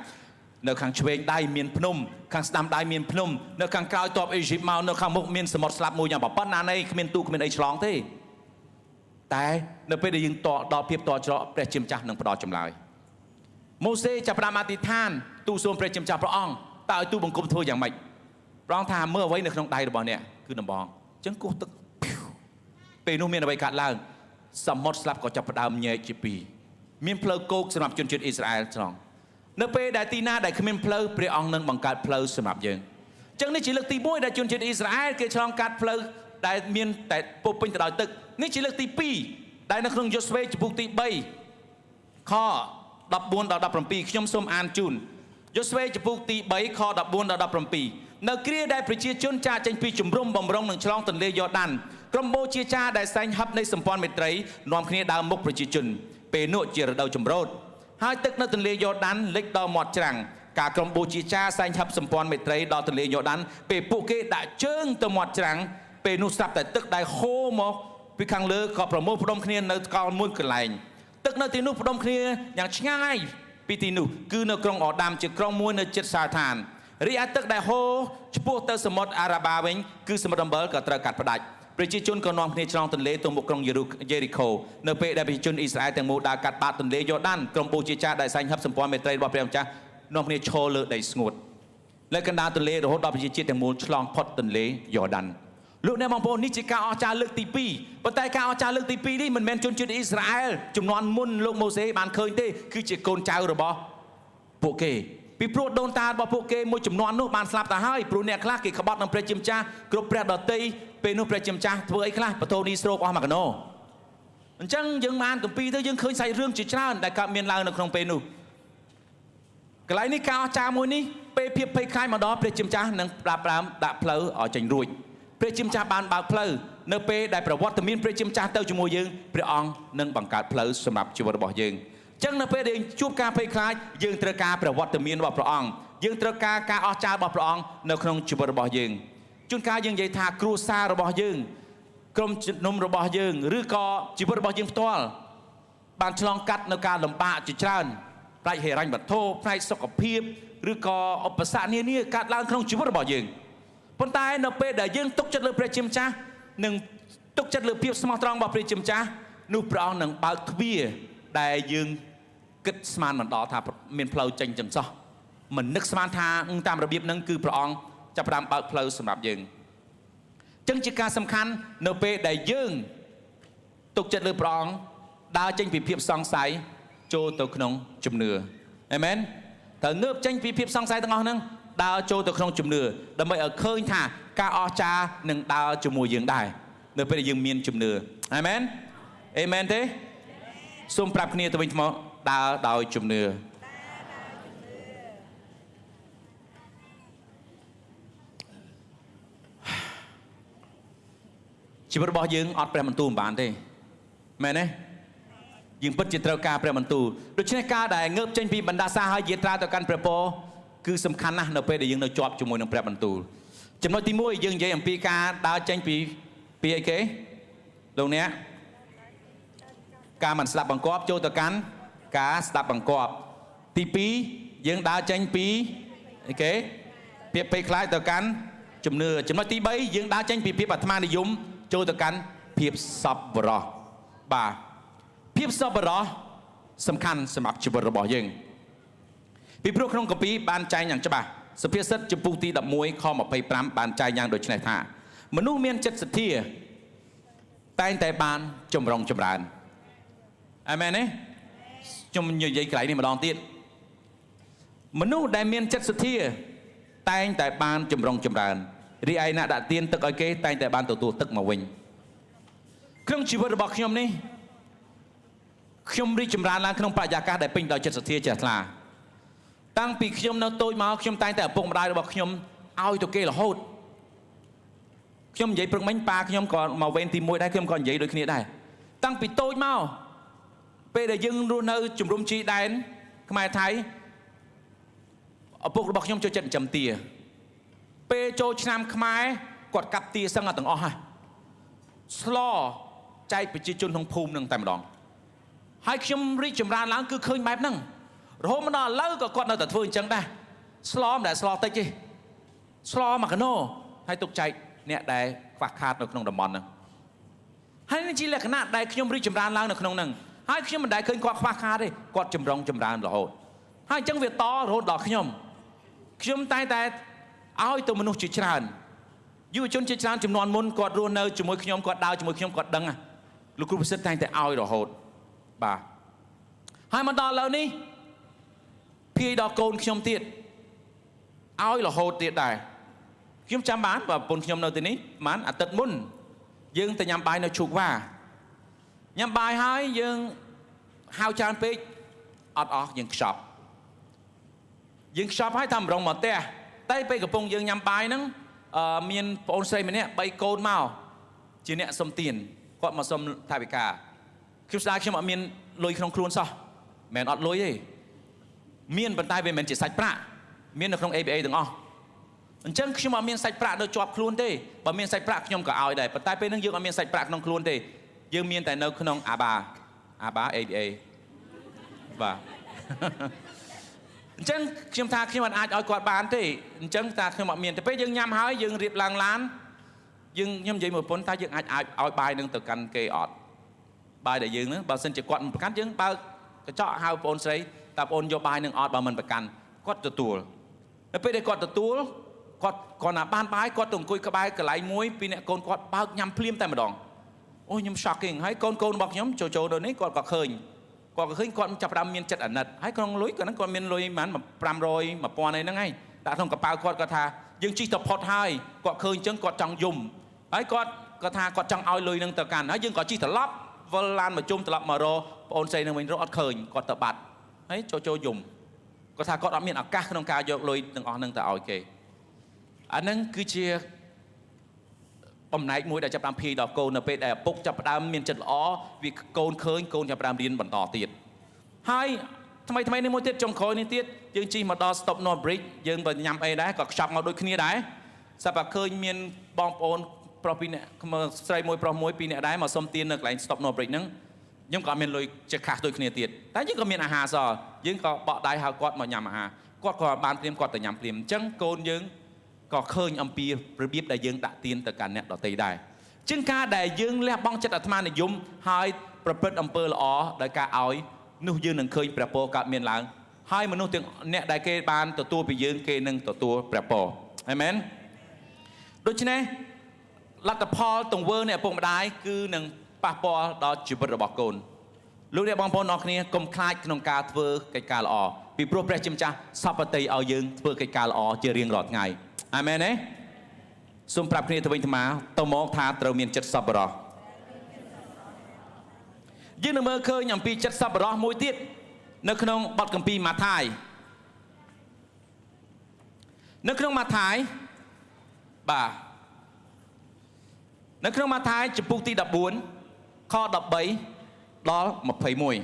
នៅខាងឆ្វេងដៃមានភ្នំខាងស្ដាំដៃមានភ្នំនៅខាងក្រោយទ័ពអេស៊ីបមកនៅខាងមុខមានសមុទ្រស្លាប់មួយយ៉ាងប៉ុណ្ណាណីគ្មានទូគ្មានអីឆ្លងទេតែនៅពេលដែលយើងដល់ភាពតច្រកព្រះជាម្ចាស់នឹងផ្ដល់ចម្លើយម៉ូសេចាប់ផ្ដើមអធិដ្ឋានទូលសូមព្រះជាម្ចាស់ព្រះអង្គតើឲ្យទូលបង្គំធ្វើយ៉ាងម៉េចព្រះអង្គថាមើលអ្វីនៅក្នុងដៃរបស់អ្នកគឺដំបងអញ្ចឹងគោះទឹកពេលនោះមានអ្វីកើតឡើងសមុទ្រស្លាប់ក៏ចាប់ផ្ដើមញែកជាពីរមានផ្លូវគោកសម្រាប់ជនជាតិអ៊ីស្រាអែលឆ្លងនៅពេលដែលទីណាដែលគ្មានផ្លូវព្រះអង្គនឹងបង្កើតផ្លូវសម្រាប់យើងអញ្ចឹងនេះជាលើកទី1ដែលជនជាតិអ៊ីស្រាអែលគេឆ្លងកាត់ផ្លូវដែលមានតែពោពេញទៅដោយទឹកនេះជាលើកទី2ដែលនៅក្នុងយ៉ូស្វេជំពូកទី3ខ14ដល់17ខ្ញុំសូមអានជូនយ៉ូស្វេជំពូកទី3ខ14ដល់17នៅគ្រាដែលប្រជាជនចាកចេញពីជំរំបំរុងនឹងឆ្លងទន្លេយ៉ូដានក្រុមបូជាចារដែលសែងហឹបនៃសម្ព័ន្ធមេត្រីនាំគ្នាដើរមុខប្រជាជនពេលនោះជារដូវចម្រូតហើយទឹកនៅទន្លេយ៉ូដានលិចដល់មាត់ច្រាំងការក្រុមបូជាចារសែងហឹបសម្ព័ន្ធមេត្រីដល់ទន្លេយ៉ូដានពេលពួកគេដាក់ជើងទៅមាត់ច្រាំងពេលនោះស្រាប់តែទឹកដែលហូរមកពីខាងលើក៏ប្រមូលផ្ដុំគ្នានៅកោនមួយកន្លែងទឹកនៅទីនោះផ្ដុំគ្នាយ៉ាងឆ្ងាយពីទីនោះគឺនៅក្រុងអូដាមជាក្រុងមួយនៅជិតសាឋានរីឯទឹកដែលហូរឆ្ពោះទៅសមុទ្រអារ៉ាបាវិញគឺសមុទ្រអំបិលក៏ត្រូវកាត់ផ្ដាច់ ប្រជាជនក៏នាំគ្នាឆ្លងទន្លេទៅមុខក្រុងយេរីកូនៅពេលដែលប្រជាជនអ៊ីស្រាអែលទាំងមូលដើរកាត់បាតទន្លេយ៉ូដានក្រុមបូជាចារដែលសាញ់ហឹបសម្ព័ន្ធមេត្រីរបស់ព្រះម្ចាស់នាំគ្នាឈរលើដីស្ងួតលើកណ្ដាលទន្លេរហូតដល់ប្រជាជាតិទាំងមូលឆ្លងផុតទន្លេយ៉ូដានលោកអ្នកបងប្អូននេះជាការអស្ចារ្យលើកទី2ប៉ុន្តែការអស្ចារ្យលើកទី2នេះមិនមែនជនជាតិអ៊ីស្រាអែលជំនាន់មុនលោកម៉ូសេបានឃើញទេគឺជាកូនចៅរបស់ពួកគេពីព្រោះដូនតារបស់ពួកគេមួយចំនួននោះបានស្លាប់ទៅហើយព្រោះអ្នកខ្លះគេក្បត់នឹងព្រះជាម្ចាស់គ្រប់ព្រះដតីពេលនោះព្រះជាម្ចាស់ធ្វើអីខ្លះបតូនីស្រោកអស់មួយកណោអញ្ចឹងយើងបានគម្ពីរទៅយើងឃើញសាច់រឿងជាច្រើនដែលកើតមានឡើងនៅក្នុងពេលនោះកន្លែងនេះការអស្ចារ្យមួយនេះពេលភាពភ័យខ្លាចមកដល់ព្រះជាម្ចាស់នឹងដាក់ផ្លូវឲ្យចេញរួចព្រះជាម្ចាស់បានបើកផ្លូវនៅពេលដែលប្រវត្តិមានព្រះជាម្ចាស់ទៅជាមួយយើងព្រះអង្គនឹងបង្កើតផ្លូវសម្រាប់ជីវិតរបស់យើងចឹងនៅពេលដែលជួបការភ័យខ្លាចយើងត្រូវការប្រវត្តិមានរបស់ព្រះអង្គយើងត្រូវការអស្ចារ្យរបស់ព្រះអង្គនៅក្នុងជីវិតរបស់យើងជួនកាលយើងនិយាយថាគ្រួសាររបស់យើងក្រុមជំនុំរបស់យើងឬក៏ជីវិតរបស់យើងផ្ទាល់បានឆ្លងកាត់នៅការលំបាកជាច្រើនផ្នែកហិរញ្ញវត្ថុផ្នែកសុខភាពឬក៏ឧបសគ្គនានាកើតឡើងក្នុងជីវិតរបស់យើងប៉ុន្តែនៅពេលដែលយើងទុកចិត្តលើព្រះជាម្ចាស់និងទុកចិត្តលើភាពស្មោះត្រង់របស់ព្រះជាម្ចាស់នោះព្រះអង្គនឹងបើកទ្វារដែលយើងគិតស្មានមិនដល់ថាមានផ្លូវចេញចឹងសោះមិននឹកស្មានថាតាមរបៀបហ្នឹងគឺព្រះអង្គចាប់ផ្ដើមបើកផ្លូវសម្រាប់យើងចឹងជាការសំខាន់នៅពេលដែលយើងទុកចិត្តលើព្រះអង្គដើរចេញពីភាពសង្ស័យចូលទៅក្នុងជំនឿអាមែនត្រូវងើបចេញពីភាពសង្ស័យទាំងអស់ហ្នឹងដើរចូលទៅក្នុងជំនឿដើម្បីឲ្យឃើញថាការអស្ចារ្យនឹងដើរជាមួយយើងដែរនៅពេលដែលយើងមានជំនឿអាមែនអេមែនទេសូមប្រាប់គ្នាទៅវិញមកដើរដោយជំនឿជីវិតរបស់យើងអត់ព្រះបន្ទូលមិនបានទេមែនទេយើងពិតជាត្រូវការព្រះបន្ទូលដូច្នេះការដែលងើបចេញពីបណ្ដាសាហើយយាត្រាទៅកាន់ព្រះពរគឺសំខាន់ណាស់នៅពេលដែលយើងនៅជាប់ជាមួយនឹងព្រះបន្ទូលចំណុចទី1យើងនិយាយអំពីការដើរចេញពីអីគេលោកអ្នកការមិនស្ដាប់បង្គាប់ចូលទៅកាន់ការស្ដាប់បង្គាប់ទី2យើងដើរចេញពីអីគេភាពភ័យខ្លាចទៅកាន់ជំនឿចំណុចទី3យើងដើរចេញពីភាពអាត្មានិយមចូលទៅកាន់ភាពសប្បុរសបាទភាពសប្បុរសសំខាន់សម្រាប់ជីវិតរបស់យើងពីព្រោះក្នុងគម្ពីរបានចែងយ៉ាងច្បាស់សុភាសិតចំពុះទី11ខ25បានចែងយ៉ាងដូចនេះថាមនុស្សមានចិត្តសទ្ធាតែងតែបានចម្រុងចម្រើនអាមែនទេខ្ញុំនិយាយកន្លែងនេះម្ដងទៀតមនុស្សដែលមានចិត្តសទ្ធាតែងតែបានចម្រុងចម្រើនរីឯអ្នកដាក់ទានទឹកឲ្យគេតែងតែបានទទួលទឹកមកវិញក្នុងជីវិតរបស់ខ្ញុំនេះខ្ញុំរីកចម្រើនឡើងក្នុងបរិយាកាសដែលពេញដោយចិត្តសទ្ធាជ្រះថ្លាតាំងពីខ្ញុំនៅតូចមកខ្ញុំតែងតែឪពុកម្ដាយរបស់ខ្ញុំឲ្យទៅគេរហូតខ្ញុំនិយាយព្រឹកមិញប៉ាខ្ញុំក៏មកវេនទី1ដែរខ្ញុំក៏និយាយដូចគ្នាដែរតាំងពីតូចមកពេលដែលយើងរស់នៅជំរុំជីដែនខ្មែរថៃឪពុករបស់ខ្ញុំចូលចិត្តចិញ្ចឹមទាពេលចូលឆ្នាំខ្មែរគាត់កាប់ទាសឹងទាំងអស់ហើយស្លចែកប្រជាជនក្នុងភូមិនឹងតែម្ដងហើយខ្ញុំរីកចម្រើនឡើងគឺឃើញបែបហ្នឹងរហូតមកដល់ឥឡូវក៏គាត់នៅតែធ្វើអញ្ចឹងដែរស្លមិនដែលស្លតិចទេស្លមួយកណោហើយទុកចែកអ្នកដែលខ្វះខាតនៅក្នុងតំបន់ហ្នឹងហើយនេះជាលក្ខណៈដែលខ្ញុំរីកចម្រើនឡើងនៅក្នុងហ្នឹងហើយខ្ញុំមិនដែលឃើញគាត់ខ្វះខាតទេគាត់ចម្រុងចម្រើនរហូតហើយអញ្ចឹងវាតរហូតដល់ខ្ញុំតែងតែឲ្យទៅមនុស្សជាច្រើនយុវជនជាច្រើនចំនួនមុនគាត់រស់នៅជាមួយខ្ញុំគាត់ដើរជាមួយខ្ញុំគាត់ដឹងលោកគ្រូប្រសិទ្ធតែងតែឲ្យរហូតបាទហើយមកដល់ឥឡូវនេះភាយដល់កូនខ្ញុំទៀតឲ្យរហូតទៀតដែរខ្ញុំចាំបានប្រពន្ធខ្ញុំនៅទីនេះប្រហែលអាទិត្យមុនយើងទៅញ៉ាំបាយនៅឈូកវ៉ាញ៉ាំបាយហើយយើងហៅច្រើនពេកអត់អស់យើងខ្ចប់ហើយតាមរងមកផ្ទះតែពេលកំពុងយើងញ៉ាំបាយហ្នឹងមានប្អូនស្រីម្នាក់3កូនមកជាអ្នកសុំទានគាត់មកសុំថវិកាខ្ញុំស្ដាយខ្ញុំអត់មានលុយក្នុងខ្លួនសោះមិនអត់លុយទេមានប៉ុន្តែវាមិនមែនជាសាច់ប្រាក់មាននៅក្នុង ABA ទាំងអស់អញ្ចឹងខ្ញុំអត់មានសាច់ប្រាក់នៅជាប់ខ្លួនទេបើមានសាច់ប្រាក់ខ្ញុំក៏ឲ្យដែរប៉ុន្តែពេលហ្នឹងយើងអត់មានសាច់ប្រាក់ក្នុងខ្លួនទេយើងមានតែនៅក្នុងអាបា ABA បាទអញ្ចឹងខ្ញុំថាខ្ញុំមិនអាចឲ្យគាត់បានទេអញ្ចឹងថាខ្ញុំអត់មានតែពេលយើងញ៉ាំហើយយើងរៀបឡើងឡាន dương nhâm vậy một bốn ta dương ai bài nâng từ căn kê ọt bài để dương nữa bao xin chỉ quặn một cắt dương bao cái chọ hai bốn xây ta bốn vô bài nâng ọt bao mình bạc căn quát từ tua nó bây giờ quát từ tua quát còn là ban bài quát tùng cùi cái bài cái lại muối vì nè con quát bao nhắm phim tại mà đòn ôi nhâm shocking hay con bọc nhóm trồ đồ đấy quát khơi quát chập đam miên chật ẩn nật hay con lối cái nó con miên lối mán mà pram rồi mà po này nó ngay đã thông cái bao quát cái thà dương chỉ tập hot hai quát khơi chân quát trong dùng ấy quát cái thà quát trong ao lùi nâng tờ càn ấy dương có chỉ tập lót vơ lan mà chung tập lót mà rồi ôn xây nâng mình rót khơi quát tập bạt ấy cho dùngก็ถ้าก็รับมีนอากาศขนมกายกลอยหนึ่งออกหนึ่งแต่เอาโอเคอันนั้นคือเชียปุ่มไหนมวยได้จับดำพีดอกโกนเป็นแต่ปุ๊กจับดำมีนจัดล้อวิโกนเคยโกนจับดำเรียนบรรต่อตีดให้ทำไมในมวยเตี้ยจงคอยนี่เตี้ยยังจีมาต่อสต็อปโนบริกยังบรรยำไอ้ได้ก็จับมาโดยขี้ได้สับเคยมีนบองโอนโปรปีเนี่ยมาใส่มวยโปรมวยปีเนี่ยได้มาส้มตีนในกลางสต็อปโนบริกนั้นยังก็มีเลยจะขาดโดยขี้เตี้ยแต่ยังก็มีอาหารซอยังก็เบาได้หากอดมายำอาหารกอดก็บานเตรียมกอดแต่ยำเตรียมจังโกนยังก็เคยอัมพีระเบียบได้ยังตะตีนแต่กันเนี่ยเราตีได้จึงการได้ยังและบ้องจัดอัตมาในยุ่มให้ประพฤติอำเภอละอ๋อได้การเอานู่ยืนหนึ่งเคยประโปกับเมียนหลังให้มนุษย์เนี่ยได้เกบานตัวไปยืนเกหนึ่งตัวประโปเอเมนโดยเฉพาะรัฐพอลตรงเวอร์เนี่ยพวกมาได้คือหนึ่งปะปอดอจิบระบอกโกนลูกเด็กบางคนออกนี้กลมคล้ายขนมกาเทอร์ไก่กาละอ๋อปีโปรเปรจิมจ้าสับปะตีเอายืนเทอร์ไก่กาละอ๋อจะเรียงหลอดไงอาเมนเน่สุ่มปรับคณีทวินธรรมะตมองทาเตาเมียนจัดสับรอยื่นมือเคยอย่างปีจัดสับรอมวยติดนักขนมบัดกัมปีมาไทยนักขนมมาไทยบ่านักขนมมาไทยจะปุกตีดับบุญข้อดับใบล้อมาเผยมวย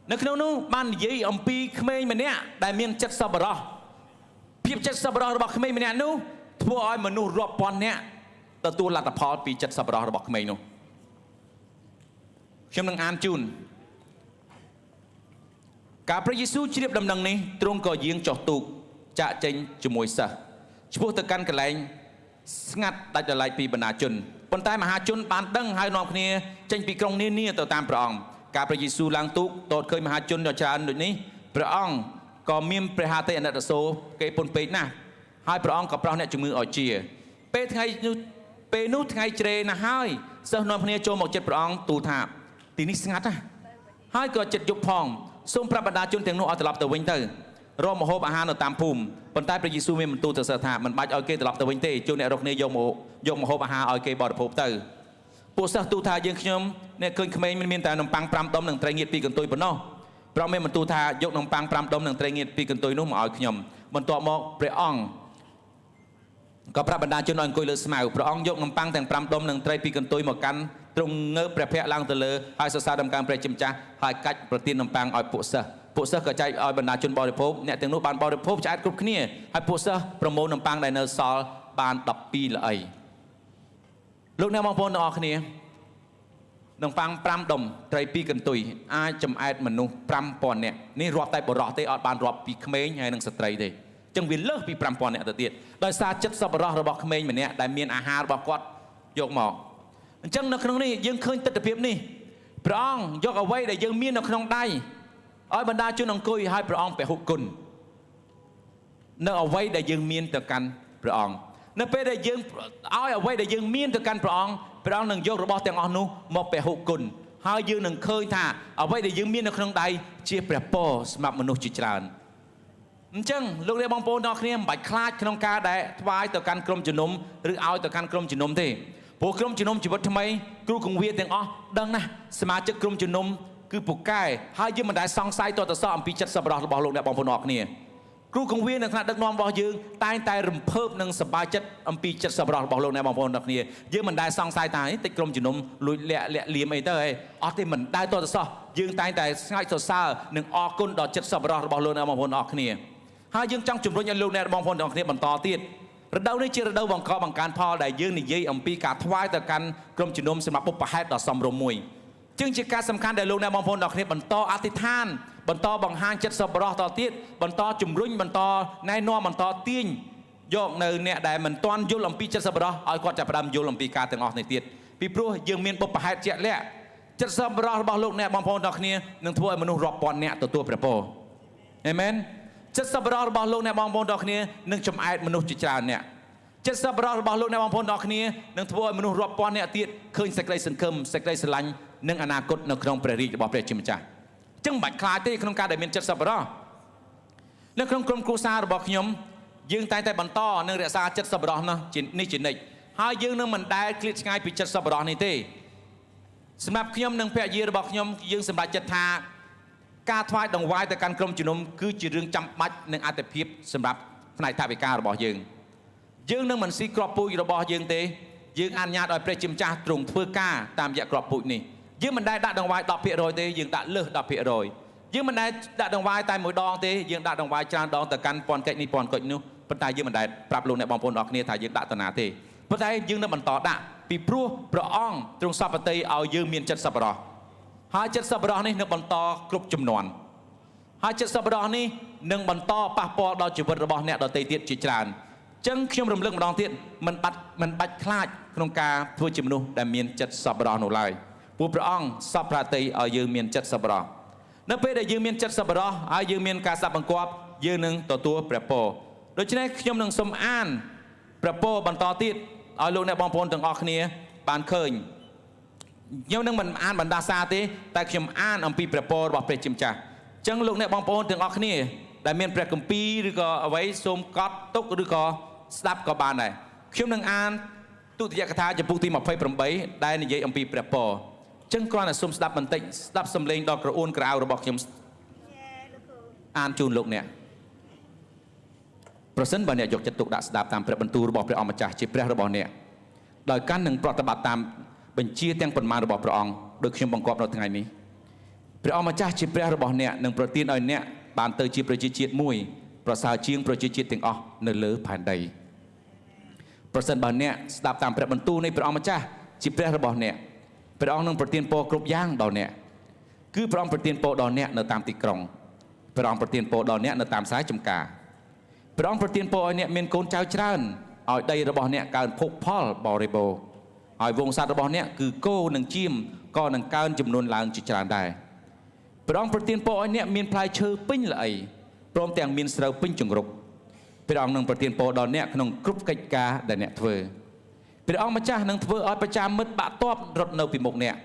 นักขนมนู้บ้านยี่อมปีเขมรมันเนี่ยได้เมียนจัดสับรอเพียบจัดสับรอระบอกเขมรมันเนี่ยนู้ทั่วอ้อยมนุษย์รอบปอนเนี่ยตัวหลักพอปีจัดสับรอระบอกเขมรนู้เชื่อมนังอ่านจูนการพระเยซูเรียบดำนังนี้ตรงก่อยิงจอดตุกจะเจนจมวยซะช่วยตะกันกระไรงัดได้จะไล่ปีบรรดาชนปนใต้มหาชนปานตั้งให้นอกนี้เจนปีกรงนี้ต่อตามพระองค์การพระเยซูล้างตุกโดดเคยมหาชนดอจานដូចនេះព្រះអង្គក៏មានព្រះハតេអណត្តសោគេពនពេកណាស់ហើយព្រះអង្គក៏ប្រោសអ្នកជំងឺឲ្យជាពេលនោះថ្ងៃជ្រេណាស់ហើយសិស្សនាំគ្នាចូលមកចិត្តព្រះអង្គទូលថាទីនេះស្ងាត់ណាស់ហើយក៏ចិត្តយប់ផងសូមប្រាប់បរ្តាជនទាំងនោះឲ្យត្រឡប់ទៅវិញទៅរកម្ហូបអាហារនៅតាមភូមិប៉ុន្តែព្រះយេស៊ូវមានបន្ទូលទៅសិស្សថាមិនបាច់ឲ្យគេត្រឡប់ទៅវិញទេចូលអ្នករកគ្នាយកម្ហូបអាហារឲ្យគេបរិភោគទៅពួកសិស្សទូលថាយើងខ្ញុំអ្នកឃើញក្មេងមានតែនំប៉័ង5ដុំនិងត្រីងៀត2កន្ទុយប៉ុណ្ណោះព្រះមានបន្ទូលថាយកនំប៉័ង5ដុំនិងត្រីងៀត2កន្ទុយនោះមកឲ្យខ្ញុំបន្ទាប់មកព្រះអង្គក៏ប្រាប់បរ្តាជនឲ្យអង្គុយលើស្មៅព្រះអង្គយកនំប៉័ងទាំង5ដុំនិងត្រី2កន្ទុយមកកាន់ទ្រង់ងើបព្រះភ័ក្ត្រឡើងទៅលើហើយសរសើរដំកើងព្រះជាម្ចាស់ហើយកាច់ប្រទាននំប៉័ងឲ្យពួកសិស្សក៏ចែកឲ្យបណ្ដាជនបរិភោគអ្នកទាំងនោះបានបរិភោគឆ្អែតគ្រប់គ្នាហើយពួកសិស្សប្រមូលនំប៉័ងដែលនៅសល់បាន12ល្អីលោកអ្នកបងប្អូនទាំងអស់គ្នានំប៉័ង5ដុំត្រី2កន្ទុយអាចចម្អែតមនុស្ស5000នាក់នេះរាប់តែបរិសុទ្ធទេអត់បានរាប់ពីក្មេងហើយនិងស្ត្រីទេចឹងវាលើសពី5000នាក់ទៅទៀតដោយសារចិត្តសប្បុរសរបស់ក្មេងម្នាក់ដែលមានអាហាររបស់គាត់យកមកអញ្ចឹងនៅក្នុងនេះយើងឃើញទស្សនវិជ្ជានេះព្រះអង្គយកអ្វីដែលយើងមាននៅក្នុងដៃឲ្យបណ្ដាជនអង្គុយឲ្យព្រះអង្គពហុគុណនៅអ្វីដែលយើងមានទៅកាន់ព្រះអង្គនៅពេលដែលយើងឲ្យអ្វីដែលយើងមានទៅកាន់ព្រះអង្គនឹងយករបស់ទាំងអស់នោះមកពហុគុណហើយយើងនឹងឃើញថាអ្វីដែលយើងមាននៅក្នុងដៃជាព្រះពរសម្រាប់មនុស្សជាច្រើនអញ្ចឹងលោកអ្នកបងប្អូនទាំងអស់គ្នាមិនបាច់ខ្លាចក្នុងការដែលថ្វាយទៅកាន់ក្រុមជំនុំឬឲ្យទៅកាន់ក្រុមជំនុំទេព្រោះក្រុមជំនុំជីវិតថ្មីគ្រូកងវាទាំងអស់ដឹងណាស់សមាជិកក្រុមជំនុំគឺពូកែហើយយើងមិនដែលសង្ស័យតទៅសោះអំពីចិត្តសប្បុរសរបស់លោកអ្នកបងប្អូនទាំងអស់គ្នាគ្រូកងវានៅថ្នាក់ដឹកនាំរបស់យើងតែងតែរំភើបនឹងសប្បាយចិត្តអំពីចិត្តសប្បុរសរបស់លោកអ្នកបងប្អូនទាំងអស់គ្នាយើងមិនដែលសង្ស័យថាតិចក្រុមជំនុំលួចលាក់លៀមអីទៅហីអត់ទេមិនដែលតទៅសោះយើងតែងតែស្ងើចសរសើរនិងអរគុណដល់ចិត្តសប្បុរសរបស់លោកអ្នកបងប្អូនទាំងអស់គ្នាហើយយើងចង់ជំរុញឲ្យលោកអ្នកបងប្អូនទាំងអស់គ្នាបន្តទៀតរដូវនេះជារដូវបង្កបង្កើនផលដែលយើងនិយាយអំពីការថ្វាយទៅកាន់ក្រុមជំនុំសម្រាប់បុព្វហេតុដ៏សមរម្យមួយជាងជាការសំខាន់ដែលលោកអ្នកបងប្អូនទាំងគ្នាបន្តអធិដ្ឋានបន្តបង្ហាញចិត្តសប្បុរសតទៀតបន្តជំរុញបន្តណែនាំបន្តទាញ យកនៅអ្នកដែលមិនទាន់យល់អំពីចិត្តសប្បុរសឲ្យគាត់ចាប់ផ្ដើមយល់អំពីការទាំងអស់នេះទៀតពីព្រោះយើងមានបុព្វហេតុជាក់លាក់ចិត្តសប្បុរសរបស់លោកអ្នកបងប្អូនទាំងគ្នានឹងធ្វើឲ្យមនុស្សរាប់ពាន់នាក់ទទួលព្រះពរអេមែនចិត្តសប្បុរសរបស់លោកអ្នកបងប្អូនទាំងគ្នានឹងចំអែតមនុស្សជាច្រើនអ្នកចិត្តសប្បុរសរបស់លោកអ្នកបងប្អូនទាំងគ្នានឹងធ្វើឲ្យមនុស្សរាប់ពាន់នាក់ទៀតឃើញសេចក្តីសង្ឃឹមសេចក្តីស្រឡាញ់និងអនាគតនៅក្នុងព្រះរាជរបស់ព្រះជាម្ចាស់ចឹងមិនបាច់ខ្លាចទេក្នុងការដែលមានចិត្តសប្បុរសនៅក្នុងក្រុមគ្រួសាររបស់ខ្ញុំយើងតែងតែបន្តនិងរក្សាចិត្តសប្បុរសនេះជានិច្ចហើយយើងនឹងមិនដែលឃ្លាតឆ្ងាយពីចិត្តសប្បុរសនេះទេសម្រាប់ខ្ញុំនិងភរិយារបស់ខ្ញុំយើងសម្រេចចិត្តថាការថ្វាយដង្វាយទៅកាន់ក្រុមជំនុំគឺជារឿងចាំបាច់និងអត្ថិភាពសម្រាប់ផ្នែកថវិការបស់យើងនឹងមិនស៊ីក្របពូជរបស់យើងទេយើងអនុញ្ញាតឲ្យព្រះជាម្ចាស់ទ្រង់ធ្វើការតាមរយៈក្របពូជនេះយើងមិនដែលដាក់ដង្វាយ 10% ទេយើងដាក់លើស 10% យើងមិនដែលដាក់ដង្វាយតែមួយដងទេយើងដាក់ដង្វាយច្រើនដងទៅកាន់ពាន់កិច្ចនេះពាន់កិច្ចនោះប៉ុន្តែយើងមិនដែលប្រាប់លោកអ្នកបងប្អូនអរគ្នាថាយើងដាក់តាណាទេប៉ុន្តែយើងនឹងបន្តដាក់ពីព្រោះព្រះអង្គទ្រង់សព្វតីឲ្យយើងមានចិត្តសប្បុរសហើយចិត្តសប្បុរសនេះនឹងបន្តគ្រប់ចំនួនហើយចិត្តសប្បុរសនេះនឹងបន្តប៉ះពាល់ដល់ជីវិតរបស់អ្នកដទៃទៀតជាច្រើនចឹងខ្ញុំរំលឹកម្ដងទៀតមិនបាច់ខ្លាចក្នុងការធ្វើជាមនុស្សដែលមានចិត្តសប្បុរសនោះឡើយព្រោះព្រះអង្គសព្វតីឲ្យយើងមានចិត្តសប្បុរសនៅពេលដែលយើងមានចិត្តសប្បុរសហើយយើងមានការស្ដាប់បង្គាប់យើងនឹងទទួលព្រះពរដូច្នេះខ្ញុំនឹងសូមអានព្រះពរបន្តទៀតឲ្យលោកអ្នកបងប្អូនទាំងអស់គ្នាបានឃើញខ្ញុំនឹងមិនអានបណ្ដាសាទេតែខ្ញុំអានអំពីព្រះពររបស់ព្រះជាម្ចាស់អញ្ចឹងលោកអ្នកបងប្អូនទាំងអស់គ្នាដែលមានព្រះគម្ពីរឬក៏អ្វីសូមកត់ទុកឬក៏ស្ដាប់ក៏បានដែរខ្ញុំនឹងអានទុតិយកថាចំពុកទី28ដែលនិយាយអំពីព្រះពរអញ្ចឹងគ្រាន់តែសូមស្ដាប់បន្តិចស្ដាប់សំឡេងដ៏ក្រអួនក្រអៅរបស់ខ្ញុំអានជូនលោកអ្នកប្រសិនបើអ្នកយកចិត្តទុកដាក់ស្ដាប់តាមព្រះបន្ទូលរបស់ព្រះអម្ចាស់ជាព្រះរបស់អ្នកដោយកាន់នឹងប្រតិបត្តិតាមបញ្ជាទាំងប៉ុន្មានរបស់ព្រះអង្គដោយខ្ញុំបង្គាប់នៅថ្ងៃនេះព្រះអម្ចាស់ជាព្រះរបស់អ្នកនឹងប្រទានឲ្យអ្នកបានទៅជាប្រជាជាតិមួយប្រសើរជាងប្រជាជាតិទាំងអស់នៅលើផែនដីប្រសិនបើអ្នកស្ដាប់តាមព្រះបន្ទូលនៃព្រះអម្ចាស់ជាព្រះរបស់អ្នកព្រះអង្គនឹងប្រទានពរគ្រប់យ៉ាងដល់អ្នកគឺព្រះអង្គប្រទានពរដល់អ្នកនៅតាមទីក្រុងព្រះអង្គប្រទានពរដល់អ្នកនៅតាមស្រែចម្ការព្រះអង្គប្រទានពរឲ្យអ្នកមានកូនចៅច្រើនឲ្យដីរបស់អ្នកកើនភោគផលបរិបូរណ៍ហើយវងសត្វរបស់អ្នកគឺគោនិងជៀមក៏នឹងកើនចំនួនឡើងជាច្រើនដែរព្រះអង្គប្រទានពរឲ្យអ្នកមានផ្លែឈើពេញល្អីព្រមទាំងមានស្រូវពេញចង្រុកព្រះអង្គនឹងប្រទានពរដល់អ្នកក្នុងគ្រប់កិច្ចការដែលអ្នកធ្វើព្រះអង្គម្ចាស់នឹងធ្វើឲ្យប្រជាមិត្តបាក់ទ័ពរត់នៅពីមុខអ្នក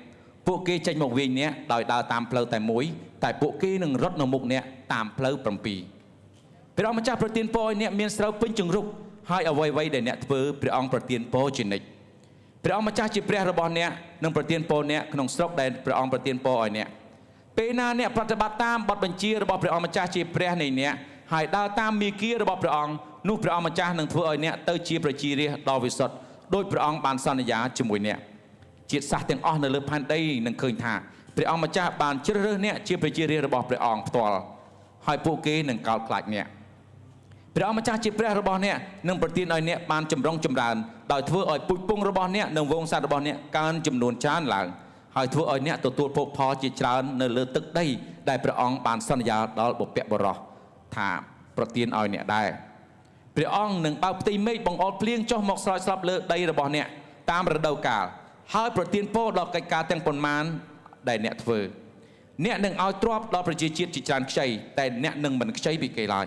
ពួកគេចេញមកវាយអ្នកដោយដើរតាមផ្លូវតែមួយតែពួកគេនឹងរត់នៅមុខអ្នកតាមផ្លូវ7ព្រះអង្គម្ចាស់ប្រទានពរឲ្យអ្នកមានស្រូវពេញចង្រុកហើយអ្វីៗដែលអ្នកធ្វើព្រះអង្គប្រទានពរជានិច្ចព្រះអង្គម្ចាស់ជាព្រះរបស់អ្នកនឹងប្រទានពរអ្នកក្នុងស្រុកដែលព្រះអង្គប្រទានពរឲ្យអ្នកពេលណាអ្នកប្រតិបត្តិតាមបទបញ្ជារបស់ព្រះអង្គម្ចាស់ជាព្រះនៃអ្នកហើយដើរតាមមាគ៌ារបស់ព្រះអង្គនោះព្រះអង្គម្ចាស់នឹងធ្វើឲ្យអ្នកទៅជាប្រជារាស្ត្រដ៏វិសុទ្ធដោយព្រះអង្គបានសន្យាជាមួយអ្នកជាតិសាសន៍ទាំងអស់នៅលើផែនដីនឹងឃើញថាព្រះអង្គម្ចាស់បានជ្រើសរើសអ្នកជាប្រជារាស្ត្ររបស់ព្រះអង្គផ្ទាល់ហើយពួកគេនឹងកោតខ្លាចអ្នកព្រះអង្គម្ចាស់ជាព្រះរបស់អ្នកនឹងប្រទានឲ្យអ្នកបានចម្រុងចម្រើនដោយធ្វើឲ្យពូជពង្សរបស់អ្នកនិងវងសត្វរបស់អ្នកកើនចំនួនច្រើនឡើងហើយធ្វើឲ្យអ្នកទទួលភោគផលជាច្រើននៅលើទឹកដីដែលព្រះអង្គបានសន្យាដល់បុព្វបុរសថាប្រទានឲ្យអ្នកដែរព្រះអង្គនឹងបើកផ្ទៃមេឃបង្អុរភ្លៀងចុះមកស្រោចស្រពលើដីរបស់អ្នកតាមរដូវកាលហើយប្រទានពរដល់កិច្ចការទាំងប៉ុន្មានដែលអ្នកធ្វើអ្នកនឹងឲ្យទ្រព្យដល់ប្រជាជាតិជាច្រើនខ្ចីតែអ្នកនឹងមិនខ្ចីពីគេឡើយ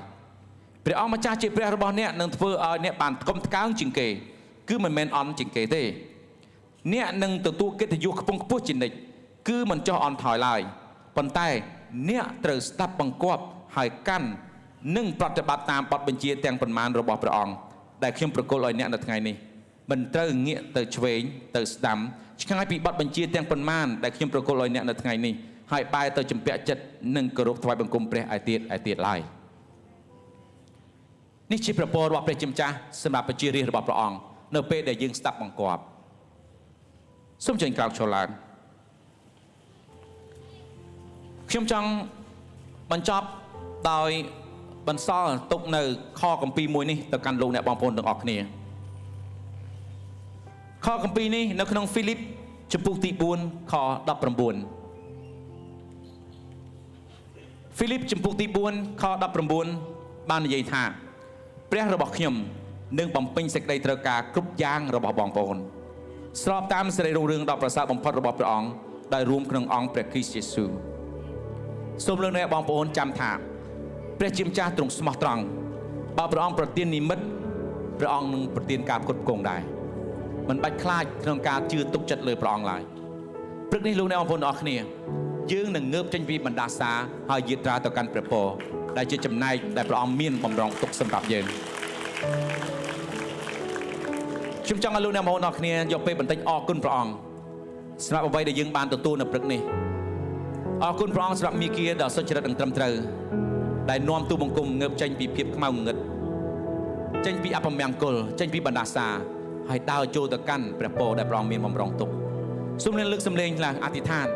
ព្រះអង្គម្ចាស់ជាព្រះរបស់អ្នកនឹងធ្វើឲ្យអ្នកបានថ្កុំថ្កើងជាងគេគឺមិនមែនអន់ជាងគេទេអ្នកនឹងទទួលកិត្តិយសខ្ពង់ខ្ពស់ជានិច្ចគឺមិនចោះអន់ថយឡើយប៉ុន្តែអ្នកត្រូវស្ដាប់បង្គាប់ហើយកាន់និងប្រតិបត្តិតាមបទបញ្ជាទាំងប៉ុន្មានរបស់ព្រះអង្គដែលខ្ញុំប្រគល់ឲ្យអ្នកនៅថ្ងៃនេះមិនត្រូវងាកទៅឆ្វេងទៅស្ដាំឆ្ងាយពីបទបញ្ជាទាំងប៉ុន្មានដែលខ្ញុំប្រគល់ឲ្យអ្នកនៅថ្ងៃនេះហើយបែរទៅជំពាក់ចិត្តនិងគោរពថ្វាយបង្គំព្រះឯទៀតឡើយនេះជាព្រះពររបស់ព្រះជាម្ចាស់សម្រាប់ប្រជារាស្ត្ររបស់ព្រះអង្គនៅពេលដែលយើងស្ដាប់បង្គាប់សូមចេញក្រោកឈរឡើងខ្ញុំចង់បញ្ចប់ដោយបន្សល់ទុកនៅខគម្ពីរមួយនេះទៅកាន់លោកអ្នកបងប្អូនទាំងអស់គ្នាខគម្ពីរនេះនៅក្នុងហ្វីលីបចំពុកទី4ខ19ហ្វីលីបចំពុកទី4ខ19បាននិយាយថាព្រះរបស់ខ្ញុំ និងបំពេញសេចក្តីត្រូវការគ្រប់យ៉ាងរបស់បងប្អូនស្របតាមសេរីរុងរឿងដ៏ប្រសើរបំផុតរបស់ព្រះអង្គដោយរួមក្នុងអង្គព្រះគ្រីស្ទយេស៊ូវសូមលោកអ្នកបងប្អូនចាំថាព្រះជាម្ចាស់ទ្រង់ស្មោះត្រង់បើព្រះអង្គប្រទាននិមិត្តព្រះអង្គនឹងប្រទានការគ្រប់គ្រងដែរមិនបាច់ខ្លាចក្នុងការជឿទុកចិត្តលើព្រះអង្គឡើយព្រឹកនេះលោកអ្នកបងប្អូនអរគ្នាយើងនឹងងើបចេញពីបណ្ដាសាហើយយាត្រាទៅកាន់ព្រះពរដែលជាចំណែកដែលព្រះអង្គមានបំរុងទុកសម្រាប់យើងខ្ញុំចង់ឲ្យលោកអ្នកបងប្អូនអរគ្នាយកពេលបន្តិចអរគុណព្រះអង្គសម្រាប់អ្វីដែលយើងបានទទួលនៅព្រឹកនេះអរគុណព្រះអង្គសម្រាប់មាគ៌ាដ៏សុចរិតនិងត្រឹមត្រូវដែលនាំទូបង្គំងើបចេញពីភាពខ្មៅងងឹតចេញពីអពមង្គលចេញពីបណ្ដាសាហើយដើរចូលទៅកាន់ព្រះពរដែលព្រះអង្គមានបំរុងទុកសូមលើកសំឡេងឡើងអធិដ្ឋាន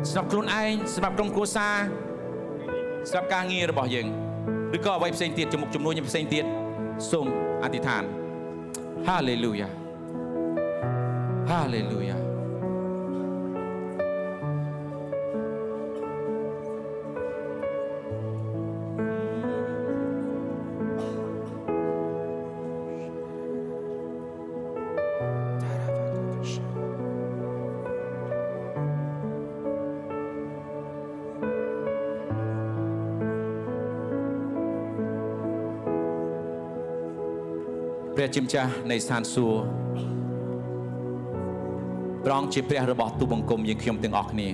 សម្រាប់ខ្លួនឯងសម្រាប់ក្រុមគ្រួសារសម្រាប់ការងាររបស់យើងឬក៏អ្វីផ្សេងទៀតជំនួយផ្សេងទៀតសូមអធិដ្ឋានហាឡេលូយ៉ាហាឡេលូយ៉ាព្រះជាម្ចាស់នៃស្ថានសួគ៌ព្រះអង្គជាព្រះរបស់ទូបង្គំយើងខ្ញុំទាំងអស់គ្នា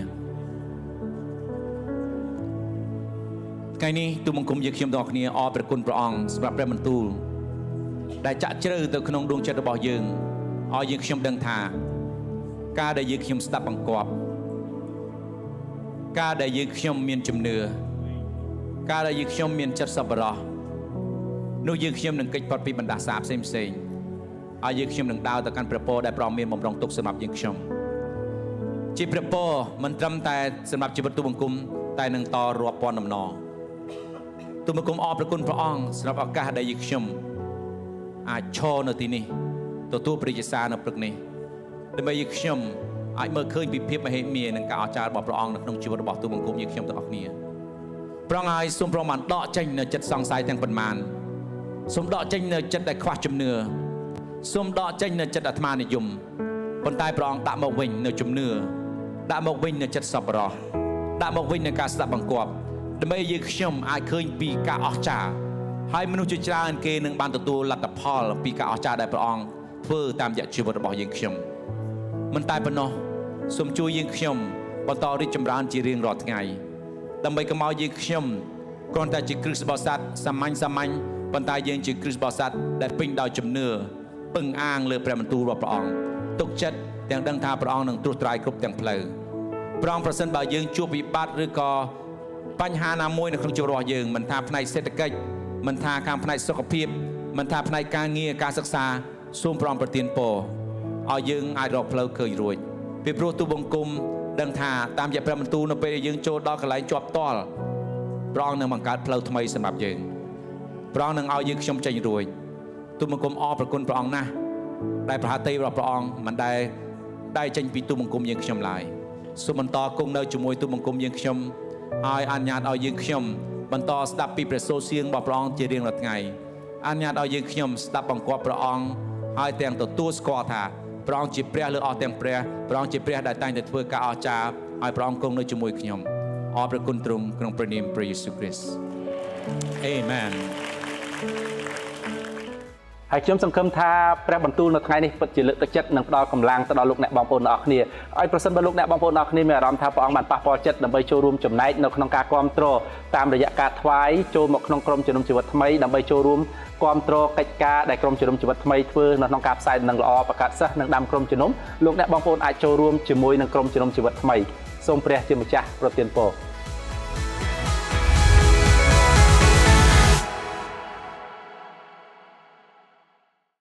ថ្ងៃនេះទូបង្គំយើងខ្ញុំទាំងអស់គ្នាអរព្រះគុណព្រះអង្គសម្រាប់ព្រះបន្ទូលដែលចាក់ជ្រៅទៅក្នុងដួងចិត្តរបស់យើងឲ្យយើងខ្ញុំដឹងថាការដែលយើងខ្ញុំស្ដាប់បង្គាប់ការដែលយើងខ្ញុំមានជំនឿការដែលយើងខ្ញុំមានចិត្តសប្បុរសនោះយើងខ្ញុំនឹងកិច្ចផុតពីបណ្ដាសាផ្សេងឲ្យយើងខ្ញុំនឹងដើរទៅកាន់ព្រះពរដែលព្រះអង្គមានបំរុងទុកសម្រាប់យើងខ្ញុំជាព្រះពរមិនត្រឹមតែសម្រាប់ជីវិតទូបង្គំតែនឹងតរាប់ពាន់ដំណរទូបង្គំអរព្រះគុណព្រះអង្គសម្រាប់ឱកាសដែលយើងខ្ញុំអាចឈរនៅទីនេះទទួលព្រះជាសារនៅព្រឹកនេះដើម្បីយើងខ្ញុំអាចមើលឃើញពីភាពមហិមានិងការអស្ចារ្យរបស់ព្រះអង្គនៅក្នុងជីវិតរបស់ទូបង្គំយើងខ្ញុំទាំងអស់គ្នាព្រះអង្គហើយសូមព្រះអង្គបានដកចេញនៅចិត្តសង្ស័យទាំងប៉ុន្មានសូមដកចេញនៅចិត្តដែលខ្វះជំនឿសូមដកចេញនៅចិត្តអាត្មានិយមប៉ុន្តែព្រះអង្គដាក់មកវិញនៅជំនឿដាក់មកវិញនៅចិត្តសប្បុរសដាក់មកវិញនៅការស្ដាប់បង្គាប់ដើម្បីយើងខ្ញុំអាចឃើញពីការអស្ចារ្យហើយមនុស្សជាច្រើនគេនឹងបានទទួលលទ្ធផលពីការអស្ចារ្យដែលព្រះអង្គធ្វើតាមរយៈជីវិតរបស់យើងខ្ញុំមិនតែប៉ុណ្ណោះសូមជួយយើងខ្ញុំបន្តរីកចម្រើនជារៀងរាល់ថ្ងៃដើម្បីកុំឲ្យយើងខ្ញុំគ្រាន់តែជាគ្រឹះបរិស័ទសាមញ្ញប៉ុន្តែយើងជាគ្រឹះបរិស័ទដែលពេញដោយជំនឿពឹងអាងលើព្រះបន្ទូលរបស់ព្រះអង្គទុកចិត្តទាំងដឹងថាព្រះអង្គនឹងត្រួសត្រាយគ្រប់ទាំងផ្លូវព្រះអង្គប្រសិនបើយើងជួបវិបត្តិឬក៏បញ្ហាណាមួយនៅក្នុងជីវិតរបស់យើងមិនថាផ្នែកសេដ្ឋកិច្ចមិនថាខាងផ្នែកសុខភាពមិនថាផ្នែកការងារការសិក្សាសូមព្រះអង្គប្រទានពរឲ្យយើងអាចរកផ្លូវឃើញរួចពីព្រោះទូបង្គំដឹងថាតាមរយៈព្រះបន្ទូលនៅពេលដែលយើងចូលដល់កន្លែងជាប់តល់ព្រះអង្គនឹងបង្កើតផ្លូវថ្មីសម្រាប់យើងព្រះអង្គនឹងឲ្យយើងខ្ញុំចេញរួចទូបង្គំអរព្រគុណព្រះអង្គណាស់ដែលប្រហាតីរបស់ព្រះអង្គមិនដែលចេញពីទូបង្គំយើងខ្ញុំឡើយសូមបន្តគង់នៅជាមួយទូបង្គំយើងខ្ញុំហើយអនុញ្ញាតឲ្យយើងខ្ញុំបន្តស្ដាប់ពីព្រះសូរសៀងរបស់ព្រះអង្គជារៀងរាល់ថ្ងៃអនុញ្ញាតឲ្យយើងខ្ញុំស្ដាប់បង្គាប់ព្រះអង្គហើយទាំងទទួលស្គាល់ថាព្រះអង្គជាព្រះលើអស់ទាំងព្រះព្រះអង្គជាព្រះដែលតែងតែធ្វើការអស្ចារ្យហើយព្រះអង្គគង់នៅជាមួយខ្ញុំអរព្រគុណទ្រង់ក្នុងព្រះនាមព្រះយេស៊ូវគ្រីស្ទអេមែនហើយខ្ញុំសង្ឃឹមថាព្រះបន្ទូលនៅថ្ងៃនេះពិតជាលើកទឹកចិត្តនិងផ្ដល់កម្លាំងទៅដល់លោកអ្នកបងប្អូនទាំងអស់គ្នាឲ្យប្រសិនបើលោកអ្នកបងប្អូនទាំងអស់គ្នាមានអារម្មណ៍ថាព្រះអង្គបានប៉ះពាល់ចិត្តដើម្បីចូលរួមចំណែកនៅក្នុងការគាំទ្រតាមរយៈការថ្វាយចូលមកក្នុងក្រុមជំនុំជីវិតថ្មីដើម្បីចូលរួមគាំទ្រកិច្ចការដែលក្រុមជំនុំជីវិតថ្មីធ្វើនៅក្នុងការផ្សាយដំណឹងល្អបង្កើតសិស្សនិងដាំក្រុមជំនុំលោកអ្នកបងប្អូនអាចចូលរួមជាមួយនឹងក្រុមជំនុំជីវិតថ្មីសូមព្រះជាម្ចាស់ប្រទានពរ